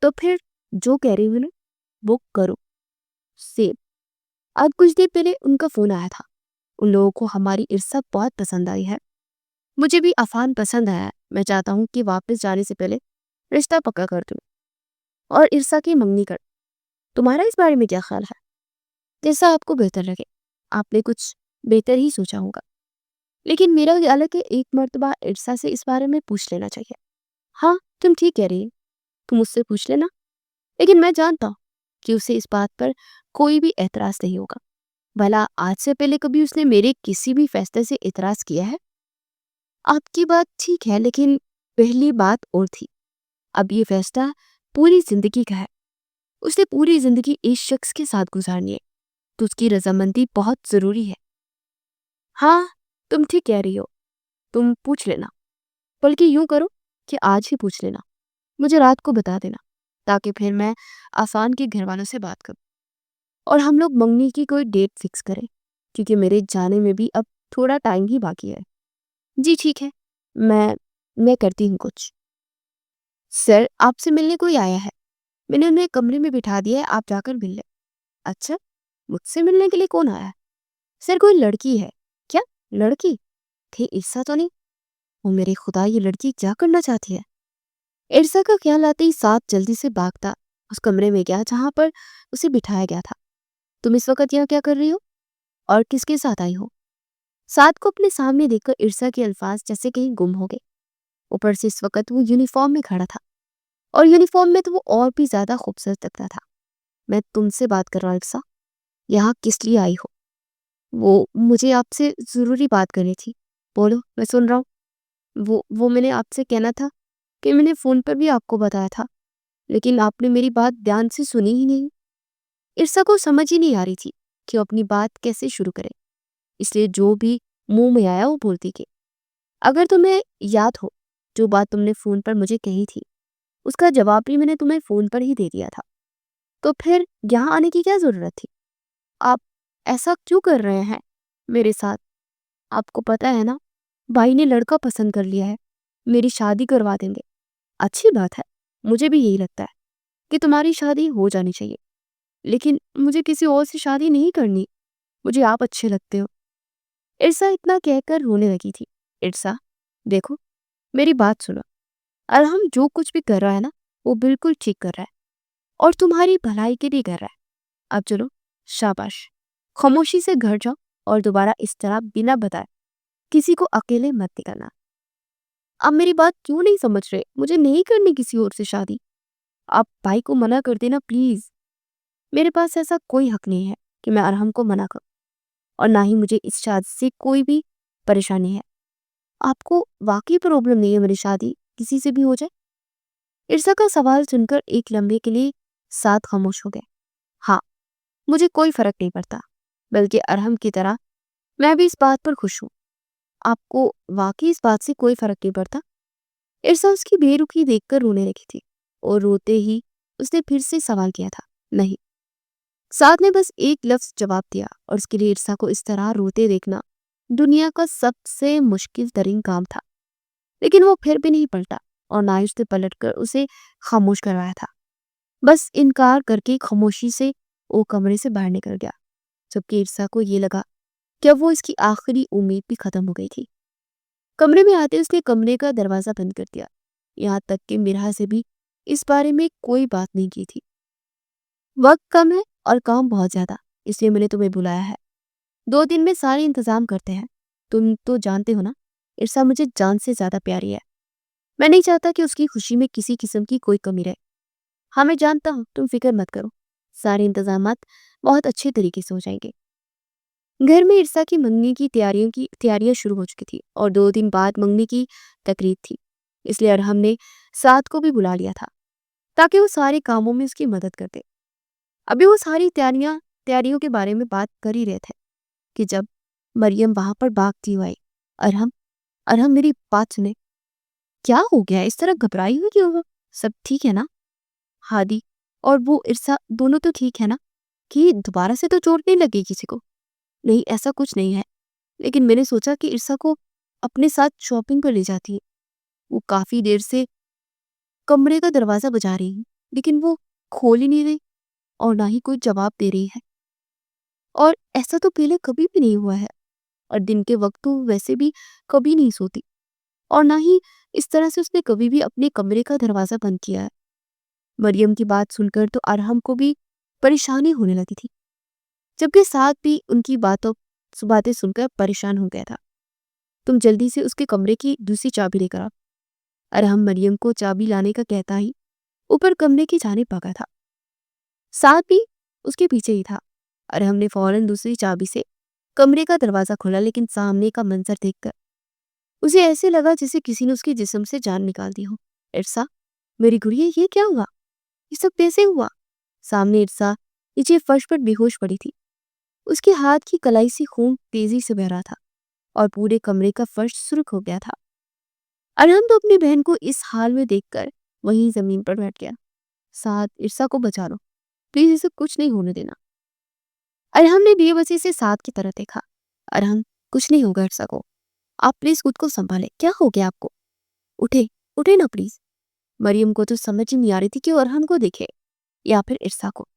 तो फिर जो कह रही हूँ ना, वो करो। सेम। अब कुछ देर पहले उनका फोन आया था। उन लोगों को हमारी ईर्षा बहुत पसंद आई है। मुझे भी अफान पसंद आया है। मैं चाहता हूँ कि वापस जाने से पहले रिश्ता पक्का कर दूं और ईर्षा की मंगनी कर। तुम्हारा इस बारे में क्या ख्याल है? जैसा आपको बेहतर लगे। आपने कुछ बेहतर ही सोचा होगा, लेकिन मेरा ख्याल है कि एक मर्तबा ईर्षा से इस बारे में पूछ लेना चाहिए। हाँ, तुम ठीक कह रही हो, तुम उससे पूछ लेना। लेकिन मैं जानता हूँ कि उसे इस बात पर कोई भी एतराज नहीं होगा। भला आज से पहले कभी उसने मेरे किसी भी फैसले से एतराज किया है? आपकी बात ठीक है, लेकिन पहली बात और थी। अब ये फैसला पूरी जिंदगी का है। उसने पूरी जिंदगी इस शख्स के साथ गुजारनी है, तो उसकी रजामंदी बहुत जरूरी है। हाँ, तुम ठीक कह रही हो, तुम पूछ लेना। बल्कि यूं करो कि आज ही पूछ लेना, मुझे रात को बता देना, ताकि फिर मैं आसान के घर वालों से बात करूं और हम लोग मंगनी की कोई डेट फिक्स करें, क्योंकि मेरे जाने में भी अब थोड़ा टाइम ही बाकी है। जी ठीक है, मैं करती हूँ कुछ। सर, आपसे मिलने कोई आया है। मैंने उन्हें कमरे में बिठा दिया है, आप जाकर मिल लें। अच्छा, मुझसे मिलने के लिए कौन आया है? सर, कोई लड़की है। क्या? लड़की? थे ईर्षा तो नहीं? ओ मेरे खुदा, ये लड़की क्या करना चाहती है? ईर्षा का ख्याल आते ही साथ जल्दी से भागता उस कमरे में गया जहां पर उसे बिठाया गया था। तुम इस वक्त यहाँ क्या कर रही हो और किसके साथ आई हो? साद को अपने सामने देखकर ईर्षा के अल्फाज जैसे कहीं गुम हो गए। ऊपर से इस वक्त वो यूनिफॉर्म में खड़ा था, और यूनिफॉर्म में तो वो और भी ज्यादा खूबसूरत लगता था। मैं तुमसे बात कर रहा हूँ ईर्षा, यहाँ किस लिए आई हो? वो मुझे आपसे जरूरी बात करनी थी। बोलो, मैं सुन रहा हूँ। वो मैंने आपसे कहना था कि मैंने फोन पर भी आपको बताया था, लेकिन आपने मेरी बात ध्यान से सुनी ही नहीं। ईर्षा को समझ ही नहीं आ रही थी कि वो अपनी बात कैसे शुरू करे, इसलिए जो भी मुंह में आया वो बोलती गई। अगर तुम्हें याद हो, जो बात तुमने फोन पर मुझे कही थी उसका जवाब भी मैंने तुम्हें फोन पर ही दे दिया था, तो फिर यहाँ आने की क्या जरूरत थी? आप ऐसा क्यों कर रहे हैं मेरे साथ? आपको पता है ना, भाई ने लड़का पसंद कर लिया है, मेरी शादी करवा देंगे। अच्छी बात है, मुझे भी यही लगता है कि तुम्हारी शादी हो जानी चाहिए, लेकिन मुझे किसी और से शादी नहीं करनी। मुझे आप अच्छे लगते हो। इर्सा इतना कहकर रोने लगी थी। इर्सा, देखो, मेरी बात सुनो। अरहम जो कुछ भी कर रहा है ना, वो बिल्कुल ठीक कर रहा है, और तुम्हारी भलाई के लिए कर रहा है। अब चलो, शाबाश। खामोशी से घर जाओ और दोबारा इस तरह बिना बताए किसी को अकेले मत निकलना। आप मेरी बात क्यों नहीं समझ रहे? मुझे नहीं करनी किसी और से शादी। आप भाई को मना कर देना प्लीज। मेरे पास ऐसा कोई हक नहीं है कि मैं अरहम को मना करूं, और ना ही मुझे इस शादी से कोई भी परेशानी है। आपको वाकई प्रॉब्लम नहीं है मेरी शादी किसी से भी हो जाए? ईर्षा का सवाल सुनकर एक लम्हे के लिए साथ खामोश हो गए। हाँ, मुझे कोई फर्क नहीं पड़ता, बल्कि अरहम की तरह मैं भी इस बात पर खुश हूँ। आपको वाकई इस बात से कोई फर्क नहीं पड़ता? ईर्षा उसकी बेरुखी देखकर रोने लगी थी, और रोते ही उसने फिर से सवाल किया था। नहीं। साथ ने बस एक लफ्ज जवाब दिया, और उसके लिए ईर्षा को इस तरह रोते देखना दुनिया का सबसे मुश्किल तरीन काम था। लेकिन वो फिर भी नहीं पलटा, और ना ही उसने पलटकर उसे खामोश करवाया था। बस इनकार करके खामोशी से वो कमरे से बाहर निकल गया, जबकि ईर्षा को ये लगा कि अब वो इसकी आखिरी उम्मीद भी खत्म हो गई थी। कमरे में आते उसने कमरे का दरवाजा बंद कर दिया, यहाँ तक कि मिराह से भी इस बारे में कोई बात नहीं की थी। वक्त कम है और काम बहुत ज्यादा, इसलिए मैंने तुम्हें बुलाया है। 2 दिन में सारे इंतजाम करते हैं। तुम तो जानते हो ना, ईर्षा मुझे जान से ज्यादा प्यारी है। मैं नहीं चाहता कि उसकी खुशी में किसी किस्म की कोई कमी रहे। हाँ, मैं जानता हूँ, तुम फिक्र मत करो। सारे इंतजामात बहुत अच्छे तरीके से हो जाएंगे। घर में ईर्षा की मंगनी की तैयारियां शुरू हो चुकी थी, और 2 दिन बाद मंगनी की तकरीब थी। इसलिए अरहम ने साद को भी बुला लिया था, ताकि वो सारे कामों में उसकी मदद कर दे। अभी वो सारी तैयारियों के बारे में बात कर ही रहे थे कि जब मरियम वहां पर भागती हुई आई। अरहम, अरहम, मेरी बात सुने। क्या हो गया? इस तरह घबराई हुई क्यों हो? सब ठीक है ना? हादी और वो ईर्षा दोनों तो ठीक है ना? कि दोबारा से तो चोट नहीं लगी किसी को? नहीं, ऐसा कुछ नहीं है, लेकिन मैंने सोचा कि ईर्षा को अपने साथ शॉपिंग पर ले जाती है। वो काफी देर से कमरे का दरवाजा बजा रही है, लेकिन वो खोल ही नहीं रही, और ना ही कोई जवाब दे रही है। और ऐसा तो पहले कभी भी नहीं हुआ है, और दिन के वक्त तो वैसे भी कभी नहीं सोती, और ना ही इस तरह से उसने कभी भी अपने कमरे का दरवाजा बंद किया है। मरियम की बात सुनकर तो अरहम को भी परेशानी होने लगी थी, जबकि साथ भी उनकी बातें सुनकर परेशान हो गया था। तुम जल्दी से उसके कमरे की दूसरी चाबी लेकर आओ। अरहम मरियम को चाबी लाने का कहता ही ऊपर कमरे की जानिब भागा था। साथ भी उसके पीछे ही था। अरहम ने फौरन दूसरी चाबी से कमरे का दरवाजा खोला, लेकिन सामने का मंजर देखकर उसे ऐसे लगा जैसे किसी ने उसके जिस्म से जान निकाल दी हो। इरसा, मेरी गुड़िया, ये क्या हुआ? ये सब कैसे हुआ? सामने इरसा नीचे फर्श पर बेहोश पड़ी थी। उसके हाथ की कलाई से खून तेजी से बह रहा था, और पूरे कमरे का फर्श सुर्ख हो गया था। अरहम तो अपनी बहन को इस हाल में देखकर वहीं जमीन पर बैठ गया। साथ, इरसा को बचा लो प्लीज, इसे कुछ नहीं होने देना। अरहम ने बेबसी से साथ की तरफ देखा। अरहम, कुछ नहीं होगा इरसा को, आप प्लीज खुद को संभाले। क्या हो गया आपको? उठे, उठे ना प्लीज। मरियम को तो समझ ही नहीं आ रही थी कि वो अरहम को देखे या फिर इरसा को।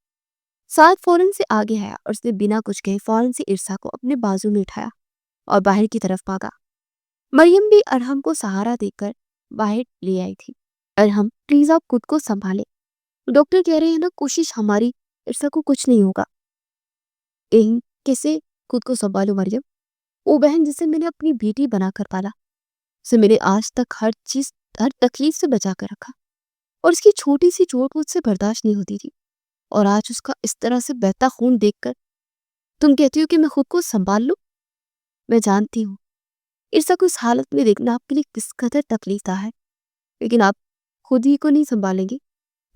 साथ फौरन से आगे आया, और उसने बिना कुछ कहे फौरन से इरसा को अपने बाजू में उठाया और बाहर की तरफ भागा। मरियम भी अरहम को सहारा देकर बाहर ले आई थी। अरहम, प्लीज आप खुद को संभाले, डॉक्टर कह रहे हैं ना, कोशिश हमारी, इरसा को कुछ नहीं होगा। कहीं कैसे खुद को संभालो मरियम? वो बहन जिसे मैंने अपनी बेटी बनाकर पाला, उसे मैंने आज तक हर तकलीफ से बचा कर रखा, और उसकी छोटी सी चोट मुझसे बर्दाश्त नहीं होती थी। और आज उसका इस तरह से बहता खून देखकर तुम कहती हो कि मैं खुद को संभाल लूं। मैं जानती हूँ ईर्षा को इस हालत में देखना आपके लिए किस कदर तकलीफ है, लेकिन आप खुद ही को नहीं संभालेंगे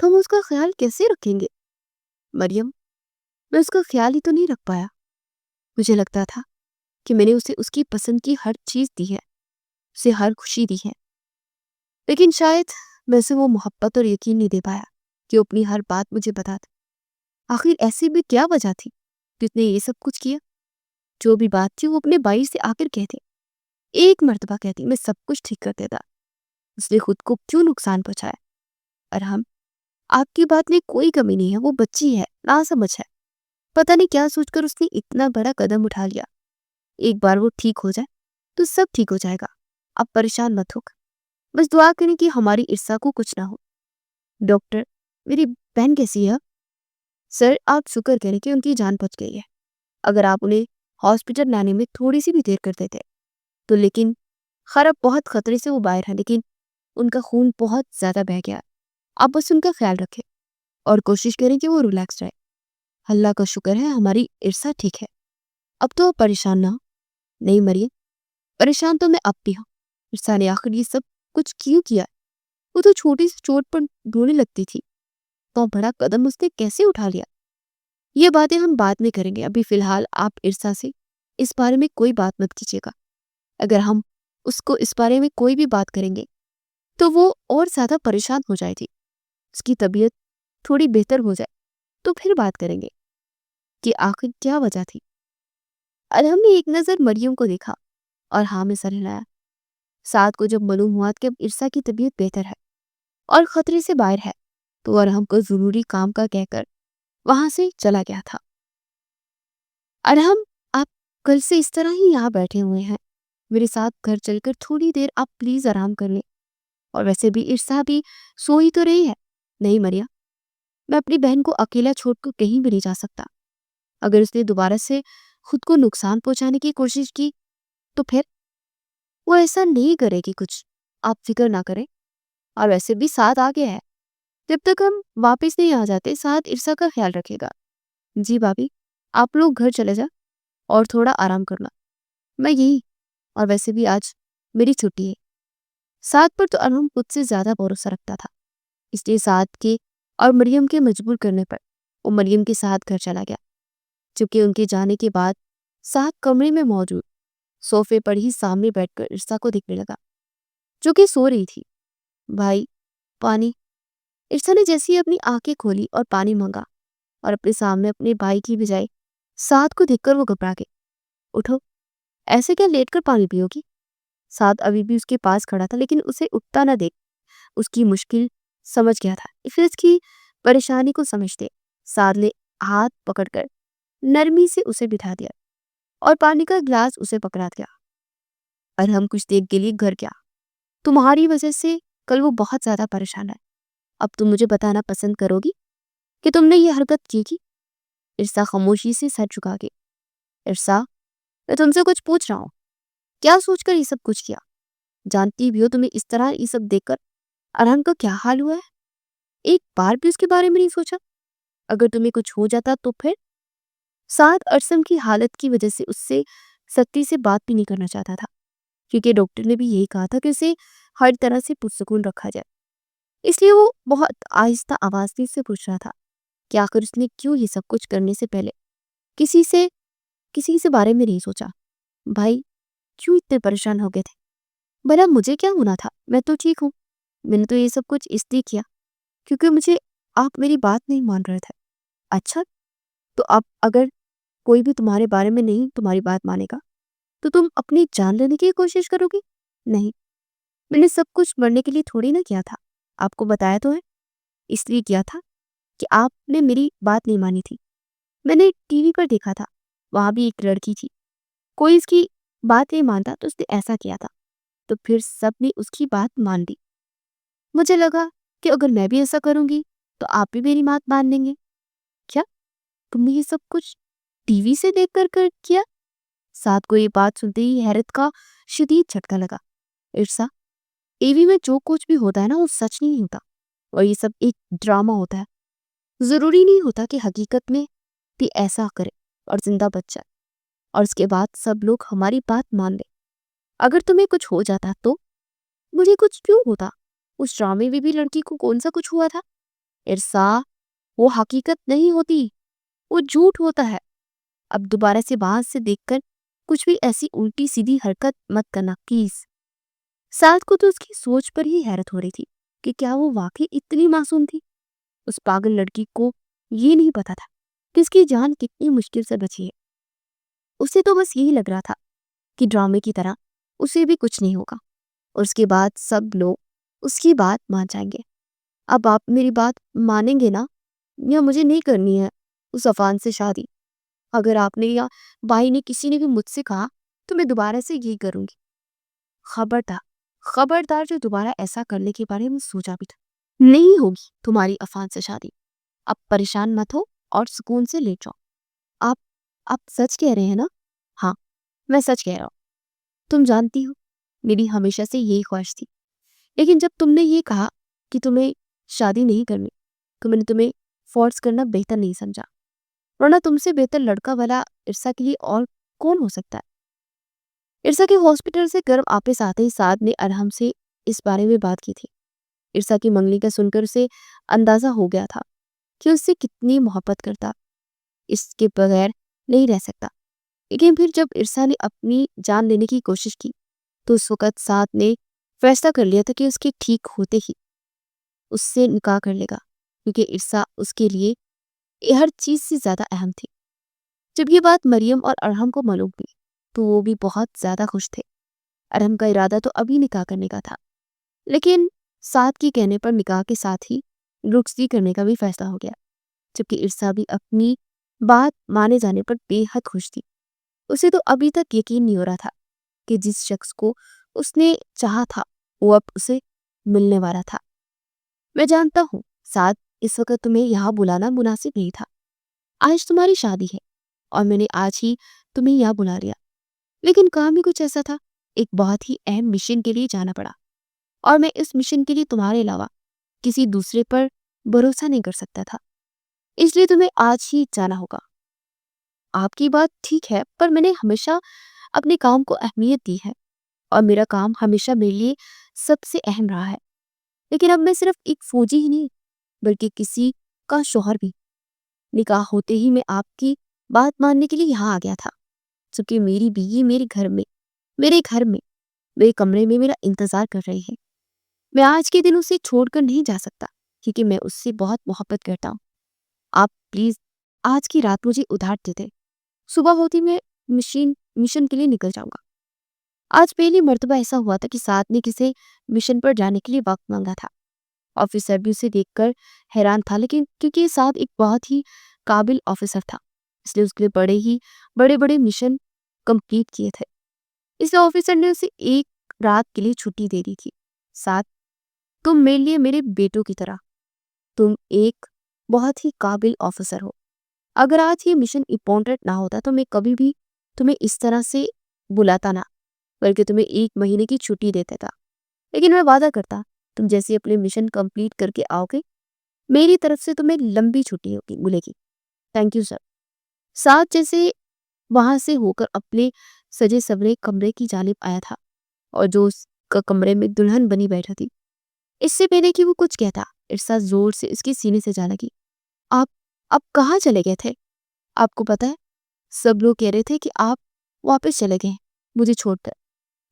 तो हम उसका ख्याल कैसे रखेंगे? मरियम, मैं उसका ख्याल ही तो नहीं रख पाया। मुझे लगता था कि मैंने उसे उसकी पसंद की हर चीज दी है, उसे हर खुशी दी है, लेकिन शायद मैं उसे वो मोहब्बत और यकीन नहीं दे पाया कि वो अपनी हर बात मुझे बता दे। आखिर ऐसी भी क्या वजह थी कि उसने ये सब कुछ किया? जो भी बात थी वो अपने भाई से आकर कहते, एक मर्तबा कहती मैं सब कुछ ठीक कर देता। उसने खुद को क्यों नुकसान पहुंचाया? और हम, आपकी बात में कोई कमी नहीं है, वो बच्ची है, नासमझ है। पता नहीं क्या सोचकर उसने इतना बड़ा कदम उठा लिया। एक बार वो ठीक हो जाए तो सब ठीक हो जाएगा। आप परेशान मत हो, बस दुआ करें कि हमारी ईर्षा को कुछ ना हो। डॉक्टर, मेरी बहन कैसी है? सर, आप शुक्र करें कि उनकी जान बच गई है। अगर आप उन्हें हॉस्पिटल लाने में थोड़ी सी भी देर कर देते तो, लेकिन खैर बहुत खतरे से वो बाहर है, लेकिन उनका खून बहुत ज्यादा बह गया है। आप बस उनका ख्याल रखें और कोशिश करें कि वो रिलैक्स रहे। अल्लाह का शुक्र है हमारी ईर्षा ठीक है। अब तो आप परेशान ना हो। नहीं मरिए, परेशान तो मैं अब भी हूँ। ईर्षा ने आखिर ये सब कुछ क्यों किया? वो तो छोटी सी चोट पर रोने लगती थी, तो बड़ा कदम उसने कैसे उठा लिया? ये बातें हम बाद में करेंगे। अभी फिलहाल आप ईर्षा से इस बारे में कोई बात मत कीजिएगा। अगर हम उसको इस बारे में कोई भी बात करेंगे तो वो और ज्यादा परेशान हो जाएगी। उसकी तबीयत थोड़ी बेहतर हो जाए तो फिर बात करेंगे कि आखिर क्या वजह थी। अरहम ने एक नजर मरियम को देखा और हाँ में सर हिलाया। साथ को जब मालूम हुआ कि अब ईर्षा की तबीयत बेहतर है और खतरे से बाहर है, तो अरहम को जरूरी काम का कहकर वहां से चला गया था। अरहम, आप कल से इस तरह ही यहाँ बैठे हुए हैं। मेरे साथ घर चलकर थोड़ी देर आप प्लीज आराम कर लें। और वैसे भी ईर्षा भी सो ही तो रही है। नहीं मरिया, मैं अपनी बहन को अकेला छोड़कर कहीं भी नहीं जा सकता। अगर उसने दोबारा से खुद को नुकसान पहुंचाने की कोशिश की तो फिर वो ऐसा नहीं करेगी कुछ। आप फिक्र ना करें। और वैसे भी साथ आ गया है, जब तक हम वापस नहीं आ जाते साथ ईर्षा का ख्याल रखेगा। जी भाभी, आप लोग घर चले जा और थोड़ा आराम करना। मैं यही, और वैसे भी आज मेरी छुट्टी है। साथ पर तो अरुण मुझसे ज्यादा भरोसा रखता था, इसलिए साथ के और मरियम के मजबूर करने पर वो मरियम के साथ घर चला गया। चूंकि उनके जाने के बाद साथ कमरे में मौजूद सोफे पर ही सामने बैठकर ईर्षा को देखने लगा, जो कि सो रही थी। भाई, पानी। ईर्षा ने जैसे ही अपनी आंखें खोली और पानी मांगा, और अपने सामने अपने भाई की बजाय साथ को देखकर वो घबरा गई। उठो, ऐसे क्या लेटकर पानी पियोगी? साथ अभी भी उसके पास खड़ा था, लेकिन उसे उठता न देख उसकी मुश्किल समझ गया था। फिर उसकी परेशानी को समझते साथ ने हाथ पकड़कर नरमी से उसे बिठा दिया और पानी का गिलास उसे पकड़ा दिया। और हम कुछ देर के लिए घर गया। तुम्हारी वजह से कल वो बहुत ज्यादा परेशान है। अब तुम मुझे बताना पसंद करोगी कि तुमने ये हरकत की थी? ईर्षा खामोशी से सर झुका के। ईर्षा, मैं तुमसे कुछ पूछ रहा हूँ, क्या सोचकर ये सब कुछ किया? जानती भी हो तुम्हें इस तरह ये सब देखकर अरहम का क्या हाल हुआ है। एक बार भी उसके बारे में नहीं सोचा? अगर तुम्हें कुछ हो जाता तो फिर? साथ अरसम की हालत की वजह से उससे सख्ती से बात भी नहीं करना चाहता था, क्योंकि डॉक्टर ने भी यही कहा था कि उसे हर तरह से पुरसुकून रखा जाए। इसलिए वो बहुत आहिस्ता आवाज में से पूछ रहा था कि आखिर उसने क्यों ये सब कुछ करने से पहले किसी से किसी से बारे में नहीं सोचा। भाई, क्यों इतने परेशान हो गए थे? भला मुझे क्या होना था? मैं तो ठीक हूँ। मैंने तो ये सब कुछ इसलिए किया क्योंकि मुझे आप मेरी बात नहीं मान रहे थे। अच्छा, तो अब अगर कोई भी तुम्हारे बारे में नहीं तुम्हारी बात मानेगा तो तुम अपनी जान लेने की कोशिश करोगी? नहीं, मैंने सब कुछ मरने के लिए थोड़ी ना किया था। आपको बताया तो है, इसलिए किया था कि आपने मेरी बात नहीं मानी थी। मैंने टीवी पर देखा था, वहां भी एक लड़की थी, कोई इसकी बात नहीं मानता तो उसने ऐसा किया था, तो फिर सबने उसकी बात मान ली। मुझे लगा कि अगर मैं भी ऐसा करूंगी तो आप भी मेरी बात मान लेंगे। क्या तुमने ये सब कुछ टीवी से देख कर किया? साद को ये बात सुनते ही हैरत का शदीद झटका लगा। इर्सा, टीवी में जो कुछ भी होता है ना वो सच नहीं होता, और ये सब एक ड्रामा होता है। जरूरी नहीं होता कि हकीकत में भी ऐसा करे और जिंदा बच जाए और उसके बाद सब लोग हमारी बात मान ले। अगर तुम्हें कुछ हो जाता तो मुझे कुछ क्यों होता? उस ड्रामे में भी लड़की को कौन सा कुछ हुआ था? इरसा, वो हकीकत नहीं होती, वो झूठ होता है। अब दोबारा से बाहर से देखकर कुछ भी ऐसी उल्टी सीधी हरकत मत करना प्लीज। साद को तो उसकी सोच पर ही हैरत हो रही थी कि क्या वो वाकई इतनी मासूम थी। उस पागल लड़की को ये नहीं पता था कि उसकी जान कितनी मुश्किल से बची है। उसे तो बस यही लग रहा था कि ड्रामे की तरह उसे भी कुछ नहीं होगा और उसके बाद सब लोग उसकी बात मान जाएंगे। अब आप मेरी बात मानेंगे ना, या मुझे नहीं करनी है उस अफान से शादी? अगर आपने या भाई ने किसी ने भी मुझसे कहा तो मैं दोबारा से यही करूंगी। खबरदार, खबरदार, जो दोबारा ऐसा करने के बारे में सोचा भी था। नहीं होगी तुम्हारी अफान से शादी। अब परेशान मत हो और सुकून से लेट जाओ। आप आप सच कह रहे हैं ना? हाँ, मैं सच कह रहा हूँ। तुम जानती हो, मेरी हमेशा से यही ख्वाहिश थी, लेकिन जब तुमने ये कहा कि तुम्हें शादी नहीं करनी तो मैंने तुम्हें फोर्स करना बेहतर नहीं समझा, वरना तुमसे बेहतर लड़का वाला इर्सा के लिए और कौन हो सकता है? इर्सा के हॉस्पिटल से घर वापस आते ही साद ने अरहम से इस बारे में बात की थी। इर्सा की मंगनी का सुनकर उसे अंदाजा हो गया था कि उससे कितनी मोहब्बत करता, इसके बगैर नहीं रह सकता। लेकिन फिर जब इर्सा ने अपनी जान लेने की कोशिश की तो उस वक्त साद ने फैसला कर लिया था कि उसके ठीक होते ही उससे निकाह कर लेगा, क्योंकि इर्सा उसके लिए हर चीज से ज्यादा अहम थी। जब ये बात मरियम और अरहम को मालूम हुई तो वो भी बहुत ज्यादा खुश थे। अरहम का इरादा तो अभी निकाह करने का था, लेकिन साद के कहने पर निकाह के साथ ही रुखसती करने का भी फैसला हो गया। जबकि इर्सा भी अपनी बात माने जाने पर बेहद खुश थी। उसे तो अभी तक यकीन नहीं हो रहा था कि जिस शख्स को उसने चाहा था वो अब उसे मिलने वाला था। मैं जानता हूँ साद, इस वक्त तुम्हें यहाँ बुलाना मुनासिब नहीं था। आज तुम्हारी शादी है और मैंने आज ही तुम्हें यहाँ बुला लिया, लेकिन काम ही कुछ ऐसा था, एक बहुत ही अहम मिशन के लिए जाना पड़ा और मैं इस मिशन के लिए तुम्हारे अलावा किसी दूसरे पर भरोसा नहीं कर सकता था, इसलिए तुम्हें आज ही जाना होगा। आपकी बात ठीक है, पर मैंने हमेशा अपने काम को अहमियत दी है और मेरा काम हमेशा मेरे लिए सबसे अहम रहा है। लेकिन अब मैं सिर्फ एक फौजी ही नहीं बल्कि किसी का शौहर भी। निकाह होते ही मैं आपकी बात मानने के लिए यहाँ आ गया था, क्योंकि मेरी बीवी मेरे घर में मेरे कमरे में मेरा इंतजार कर रही है। मैं आज के दिन उसे छोड़कर नहीं जा सकता, क्योंकि मैं उससे बहुत मोहब्बत करता हूँ। आप प्लीज आज की रात मुझे उधार दे दें। सुबह होती मैं मिशन मिशन के लिए निकल जाऊंगा। आज पहली मर्तबा ऐसा हुआ था कि साथ ने किसी मिशन पर जाने के लिए वक्त मांगा था। ऑफिसर भी उसे देखकर हैरान था, लेकिन क्योंकि साथ एक बहुत ही काबिल ऑफिसर था इसलिए उसके लिए बड़े बड़े मिशन कंप्लीट किए थे। इसलिए ऑफिसर ने उसे एक रात के लिए छुट्टी दे दी थी। साथ, तुम मेरे लिए मेरे बेटों की तरह, तुम एक बहुत ही काबिल ऑफिसर हो। अगर आज ये मिशन इम्पोर्टेंट ना होता तो मैं कभी भी तुम्हें इस तरह से बुलाता ना, बल्कि तुम्हें 1 महीने की छुट्टी देता था। लेकिन मैं वादा करता, तुम जैसे अपने मिशन कंप्लीट करके आओगे मेरी तरफ से तुम्हें लंबी छुट्टी होगी मिलेगी। Thank you sir. साथ जैसे वहां से होकर अपने सजे सवरे कमरे की जानिब आया था और जो उसका कमरे में दुल्हन बनी बैठा थी, इससे पहले कि वो कुछ कहता इरसा जोर से इसके सीने से जा लगी। आप कहाँ चले गए थे? आपको पता है, सब लोग कह रहे थे कि आप वापस चले गए मुझे छोड़कर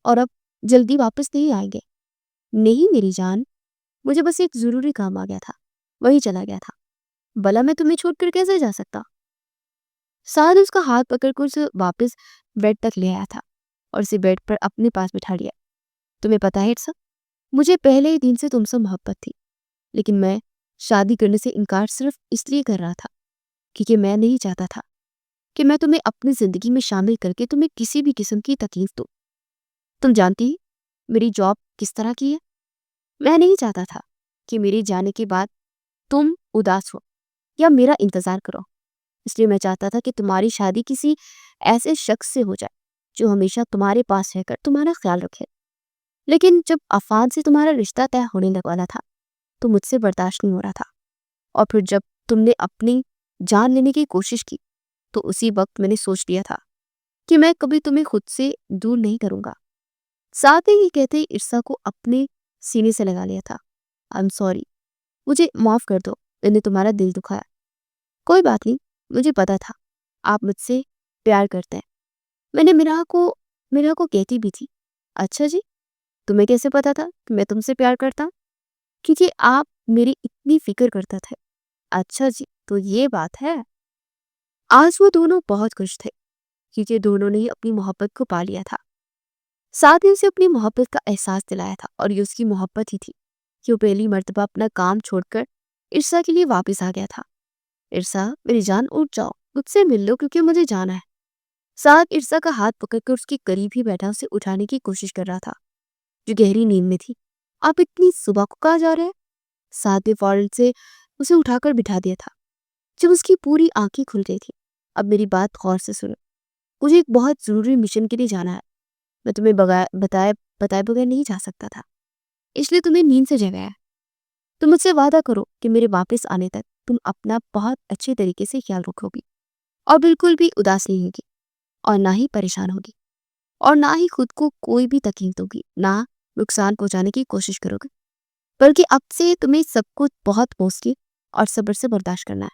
और अब जल्दी वापस नहीं आएंगे। नहीं मेरी जान, मुझे बस एक जरूरी काम आ गया था, वही चला गया था। भला मैं तुम्हें छोड़कर कैसे जा सकता? साद उसका हाथ पकड़कर उसे वापस बेड तक ले आया था और उसे बेड पर अपने पास बिठा लिया। तुम्हें पता है इरसा, मुझे पहले ही दिन से तुमसे मोहब्बत थी, लेकिन मैं शादी करने से इनकार सिर्फ इसलिए कर रहा था क्योंकि मैं नहीं चाहता था कि मैं तुम्हें अपनी जिंदगी में शामिल करके तुम्हें किसी भी किस्म की तकलीफ दूं। तुम जानती ही मेरी जॉब किस तरह की है। मैं नहीं चाहता था कि मेरे जाने के बाद तुम उदास हो या मेरा इंतजार करो, इसलिए मैं चाहता था कि तुम्हारी शादी किसी ऐसे शख्स से हो जाए जो हमेशा तुम्हारे पास रहकर तुम्हारा ख्याल रखे। लेकिन जब अफान से तुम्हारा रिश्ता तय होने लग वाला था तो मुझसे बर्दाश्त नहीं हो रहा था। और फिर जब तुमने अपनी जान लेने की कोशिश की तो उसी वक्त मैंने सोच लिया था कि मैं कभी तुम्हें खुद से दूर नहीं करूंगा। साथ ही ये कहते ही इर्सा को अपने सीने से लगा लिया था। आई एम सॉरी, मुझे माफ कर दो, मैंने तुम्हारा दिल दुखाया। कोई बात नहीं, मुझे पता था आप मुझसे प्यार करते हैं। मैंने मीरा को कहती भी थी। अच्छा जी, तुम्हें कैसे पता था कि मैं तुमसे प्यार करता हूं? क्योंकि आप मेरी इतनी फिक्र करते थे। अच्छा जी, तो ये बात है। आज वो दोनों बहुत खुश थे क्योंकि दोनों ने ही अपनी मोहब्बत को पा लिया था। साथ ही उसे अपनी मोहब्बत का एहसास दिलाया था और ये उसकी मोहब्बत ही थी कि वो पहली मर्तबा अपना काम छोड़कर इर्सा के लिए वापस आ गया था। इर्सा मेरी जान, उठ जाओ, मुझसे मिल लो क्योंकि मुझे जाना है। साथ इर्सा का हाथ पकड़कर उसके करीब ही बैठा उसे उठाने की कोशिश कर रहा था जो गहरी नींद में थी। आप इतनी सुबह को कहाँ जा रहे हैं? साथ ने फौरन से उसे उठाकर बिठा दिया था जब उसकी पूरी आंखें खुल गई थी। अब मेरी बात गौर से सुनो, मुझे एक बहुत जरूरी मिशन के लिए जाना है। मैं तुम्हें बताए बताए बगैर नहीं जा सकता था, इसलिए तुम्हें नींद से जगाया है। तुम मुझसे वादा करो कि मेरे वापस आने तक तुम अपना बहुत अच्छे तरीके से ख्याल रखोगी और बिल्कुल भी उदास नहीं होगी और ना ही परेशान होगी और ना ही खुद को कोई भी तकलीफ दोगी, ना नुकसान पहुंचाने की कोशिश करोगे, बल्कि अब से तुम्हें सब कुछ बहुत मुश्किल और सब्र से बर्दाश्त करना है।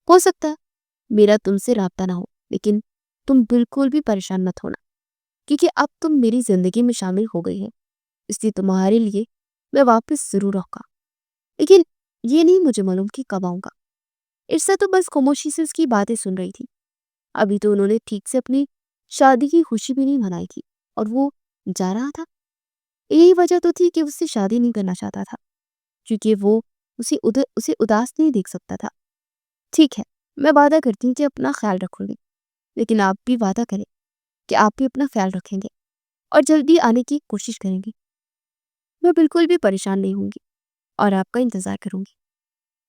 हो सकता है मेरा तुमसे राब्ता ना हो, लेकिन तुम बिल्कुल भी परेशान मत होना क्योंकि अब तुम मेरी जिंदगी में शामिल हो गई है। इसलिए तुम्हारे लिए मैं वापस जरूर आऊंगा, लेकिन ये नहीं मुझे मालूम कि कब आऊंगा। इर्सा तो बस खामोशी से उसकी बातें सुन रही थी। अभी तो उन्होंने ठीक से अपनी शादी की खुशी भी नहीं मनाई थी और वो जा रहा था। यही वजह तो थी कि उससे शादी नहीं करना चाहता था क्योंकि वो उसे उदास नहीं देख सकता था। ठीक है, मैं वादा करती हूँ कि अपना ख्याल रखूंगी, लेकिन आप भी वादा करें कि आप भी अपना ख्याल रखेंगे और जल्दी आने की कोशिश करेंगे। मैं बिल्कुल भी परेशान नहीं होंगी और आपका इंतजार करूंगी।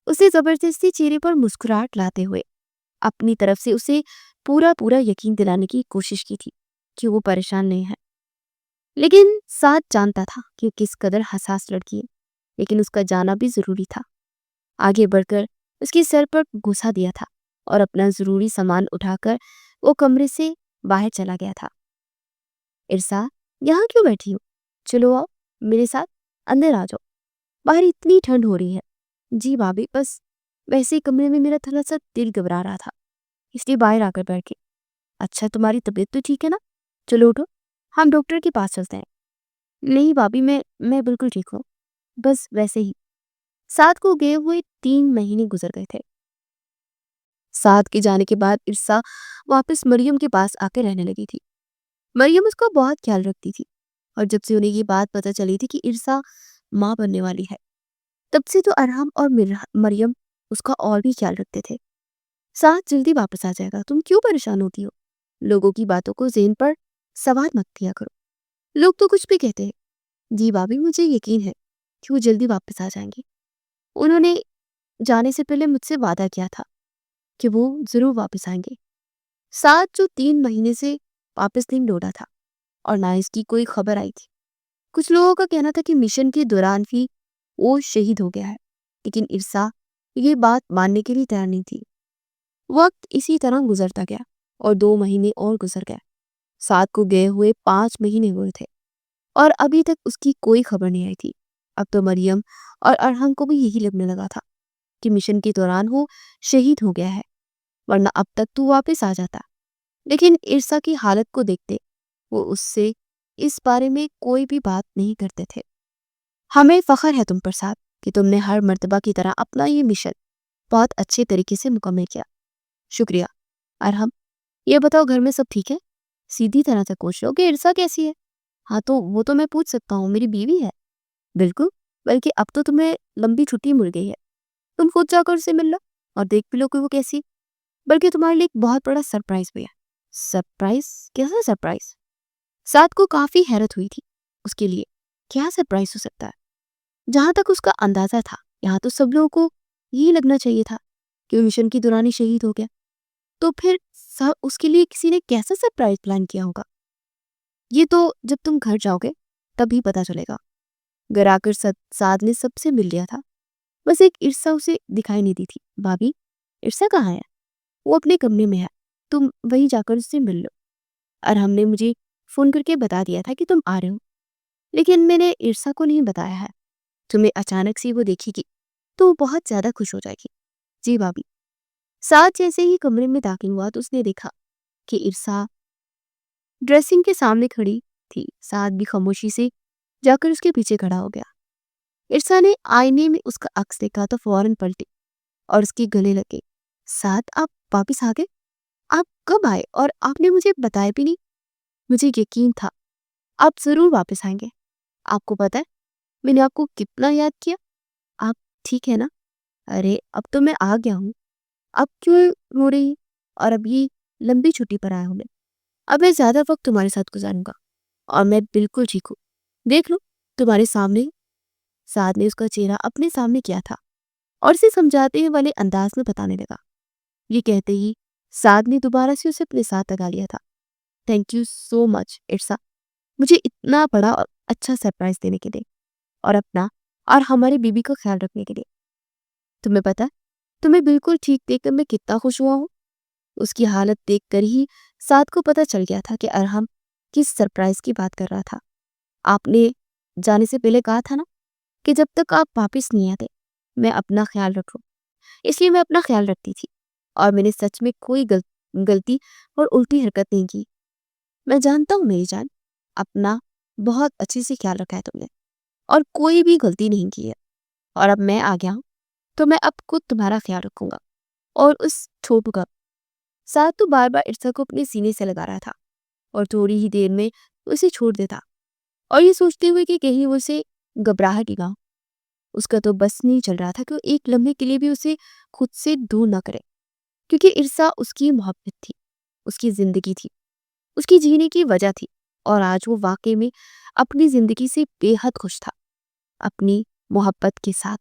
उसे जबरदस्ती चेहरे पर मुस्कुराहट लाते हुए अपनी तरफ से उसे पूरा पूरा यकीन दिलाने की कोशिश की थी कि वो परेशान नहीं है। लेकिन साथ जानता था कि किस कदर हसास लड़की है, लेकिन उसका जाना भी जरूरी था। आगे बढ़कर उसके सर पर घुसा दिया था और अपना जरूरी सामान उठाकर वो कमरे से बाहर चला गया था। इरसा, यहाँ क्यों बैठी हो? चलो आओ मेरे साथ, अंदर आ जाओ, बाहर इतनी ठंड हो रही है। जी भाभी, बस वैसे ही कमरे में मेरा थोड़ा सा दिल घबरा रहा था, इसलिए बाहर आकर बैठ गई। अच्छा, तुम्हारी तबीयत तो ठीक है ना? चलो उठो, हम डॉक्टर के पास चलते हैं। नहीं भाभी, मैं बिल्कुल ठीक हूँ, बस वैसे ही। साथ को गए हुए 3 महीने गुजर गए थे। साथ के जाने के बाद इर्सा वापस मरियम के पास आकर रहने लगी थी। मरियम उसका बहुत ख्याल रखती थी और जब से उन्हें ये बात पता चली थी कि इर्सा माँ बनने वाली है, तब से तो अरहम और मरियम उसका और भी ख्याल रखते थे। साथ जल्दी वापस आ जाएगा, तुम क्यों परेशान होती हो? लोगों की बातों को ज़हन पर सवार मत किया करो, लोग तो कुछ भी कहते हैं। जी भाभी, मुझे यकीन है कि वो जल्दी वापस आ जाएंगे। उन्होंने जाने से पहले मुझसे वादा किया था कि वो जरूर वापस आएंगे। साथ जो 3 महीने से वापस नहीं लौटा था और ना इसकी कोई खबर आई थी। कुछ लोगों का कहना था कि मिशन के दौरान ही वो शहीद हो गया है, लेकिन इरसा ये बात मानने के लिए तैयार नहीं थी। वक्त इसी तरह गुजरता गया और 2 महीने और गुजर गए। साथ को गए हुए 5 महीने हुए थे और अभी तक उसकी कोई खबर नहीं आई थी। अब तो मरियम और अरहम को भी यही लगने लगा था कि मिशन के दौरान वो शहीद हो गया है, वरना अब तक तू वापस आ जाता। लेकिन इरसा की हालत को देखते वो उससे इस बारे में कोई भी बात नहीं करते थे। हमें फख्र है तुम पर साहब कि तुमने हर मर्तबा की तरह अपना ये मिशन बहुत अच्छे तरीके से मुकम्मल किया। शुक्रिया। अरहम, ये बताओ घर में सब ठीक है? सीधी तरह से पूछ लो कि इरसा कैसी है। हाँ तो वो तो मैं पूछ सकता हूँ, मेरी बीवी है। बिल्कुल, बल्कि अब तो तुम्हें लंबी छुट्टी मिल गई है, तुम खुद जाकर उससे मिल लो और देख भी लो कि वो कैसी। बल्कि तुम्हारे लिए एक बहुत बड़ा सरप्राइज भी है। सरप्राइज? कैसा सरप्राइज? साथ को काफी हैरत हुई थी उसके लिए। क्या सरप्राइज हो सकता है? जहां तक उसका अंदाजा था, यहाँ तो सब लोगों को यही लगना चाहिए था कि वो मिशन की दौरान ही शहीद हो गया। तो फिर सब उसके लिए किसी ने कैसा सरप्राइज प्लान किया होगा? ये तो जब तुम घर जाओगे तभी पता चलेगा। घर आकर साद ने सबसे मिल लिया था। बस एक ईर्षा उसे दिखाई नहीं दी थी। भाभी, ईर्षा कहाँ है? वो अपने कमरे में है, तुम वहीं जाकर उससे मिल लो। और हमने मुझे फोन करके बता दिया था कि तुम आ रहे हो, लेकिन मैंने ईर्षा को नहीं बताया है। तुम्हें अचानक से वो देखेगी तो वो बहुत ज्यादा खुश हो जाएगी। जी भाभी। साथ जैसे ही कमरे में दाखिल हुआ तो उसने देखा कि ईर्षा ड्रेसिंग के सामने खड़ी थी। साथ भी खामोशी से जाकर उसके पीछे खड़ा हो गया। ईर्षा ने आईने में उसका अक्स देखा तो फौरन पलटी और उसके गले लगे। साथ, आप वापिस आ गए? आप कब आए और आपने मुझे बताया भी नहीं? मुझे यकीन था आप जरूर वापस आएंगे। आपको पता है मैंने आपको कितना याद किया। आप ठीक है ना? अरे अब तो मैं आ गया हूँ, अब क्यों रो रही? और अब ये लंबी छुट्टी पर आया हूँ मैं। अब मैं ज्यादा वक्त तुम्हारे साथ गुजारूंगा और मैं बिल्कुल ठीक हूँ। देख लो, तुम्हारे सामने हूँ। साद ने उसका चेहरा अपने सामने किया था और उसे समझाते हुए वाले अंदाज में बताने लगा। ये कहते ही साद ने दोबारा से उसे अपने साथ लगा लिया था। थैंक यू सो मच इर्सा, मुझे इतना बड़ा और अच्छा सरप्राइज देने के लिए और अपना और हमारी बीबी का ख्याल रखने के लिए। तुम्हें पता है, तुम्हें बिल्कुल ठीक देखकर मैं कितना खुश हुआ हूँ। उसकी हालत देखकर ही साद को पता चल गया था कि अरहम किस सरप्राइज की बात कर रहा था। आपने जाने से पहले कहा था ना कि जब तक आप वापिस नहीं आते मैं अपना ख्याल रखूं, इसलिए मैं अपना ख्याल रखती थी और मैंने सच में कोई गलती और उल्टी हरकत नहीं की। मैं जानता हूँ मेरी जान, अपना बहुत अच्छे से ख्याल रखा है तुमने और कोई भी गलती नहीं की है। और अब मैं आ गया हूँ तो मैं अब खुद तुम्हारा ख्याल रखूंगा और उस छोटू का। साथ तो बार बार इर्सा को अपने सीने से लगा रहा था और थोड़ी ही देर में उसे छोड़ देता और ये सोचते हुए कि कहीं वो उसे घबराहट ही ना हो। उसका तो बस नहीं चल रहा था कि वो एक लम्हे के लिए भी उसे खुद से दूर ना करे, क्योंकि इर्सा उसकी मोहब्बत थी, उसकी जिंदगी थी, उसकी जीने की वजह थी। और आज वो वाकई में अपनी जिंदगी से बेहद खुश था, अपनी मोहब्बत के साथ।